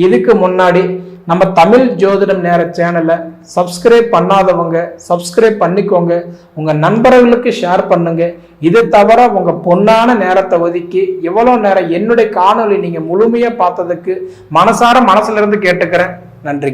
இதுக்கு முன்னாடி நம்ம தமிழ் ஜோதிடம் நேர சேனலை சப்ஸ்கிரைப் பண்ணாதவங்க சப்ஸ்கிரைப் பண்ணிக்கோங்க, உங்க நண்பர்களுக்கு ஷேர் பண்ணுங்க. இதை தவிர உங்க பொன்னான நேரத்தை ஒதுக்கி இவ்வளவு நேரம் என்னுடைய காணொலி நீங்க முழுமையா பார்த்ததுக்கு மனசார மனசுல இருந்து கேட்டுக்கிறேன். நன்றி.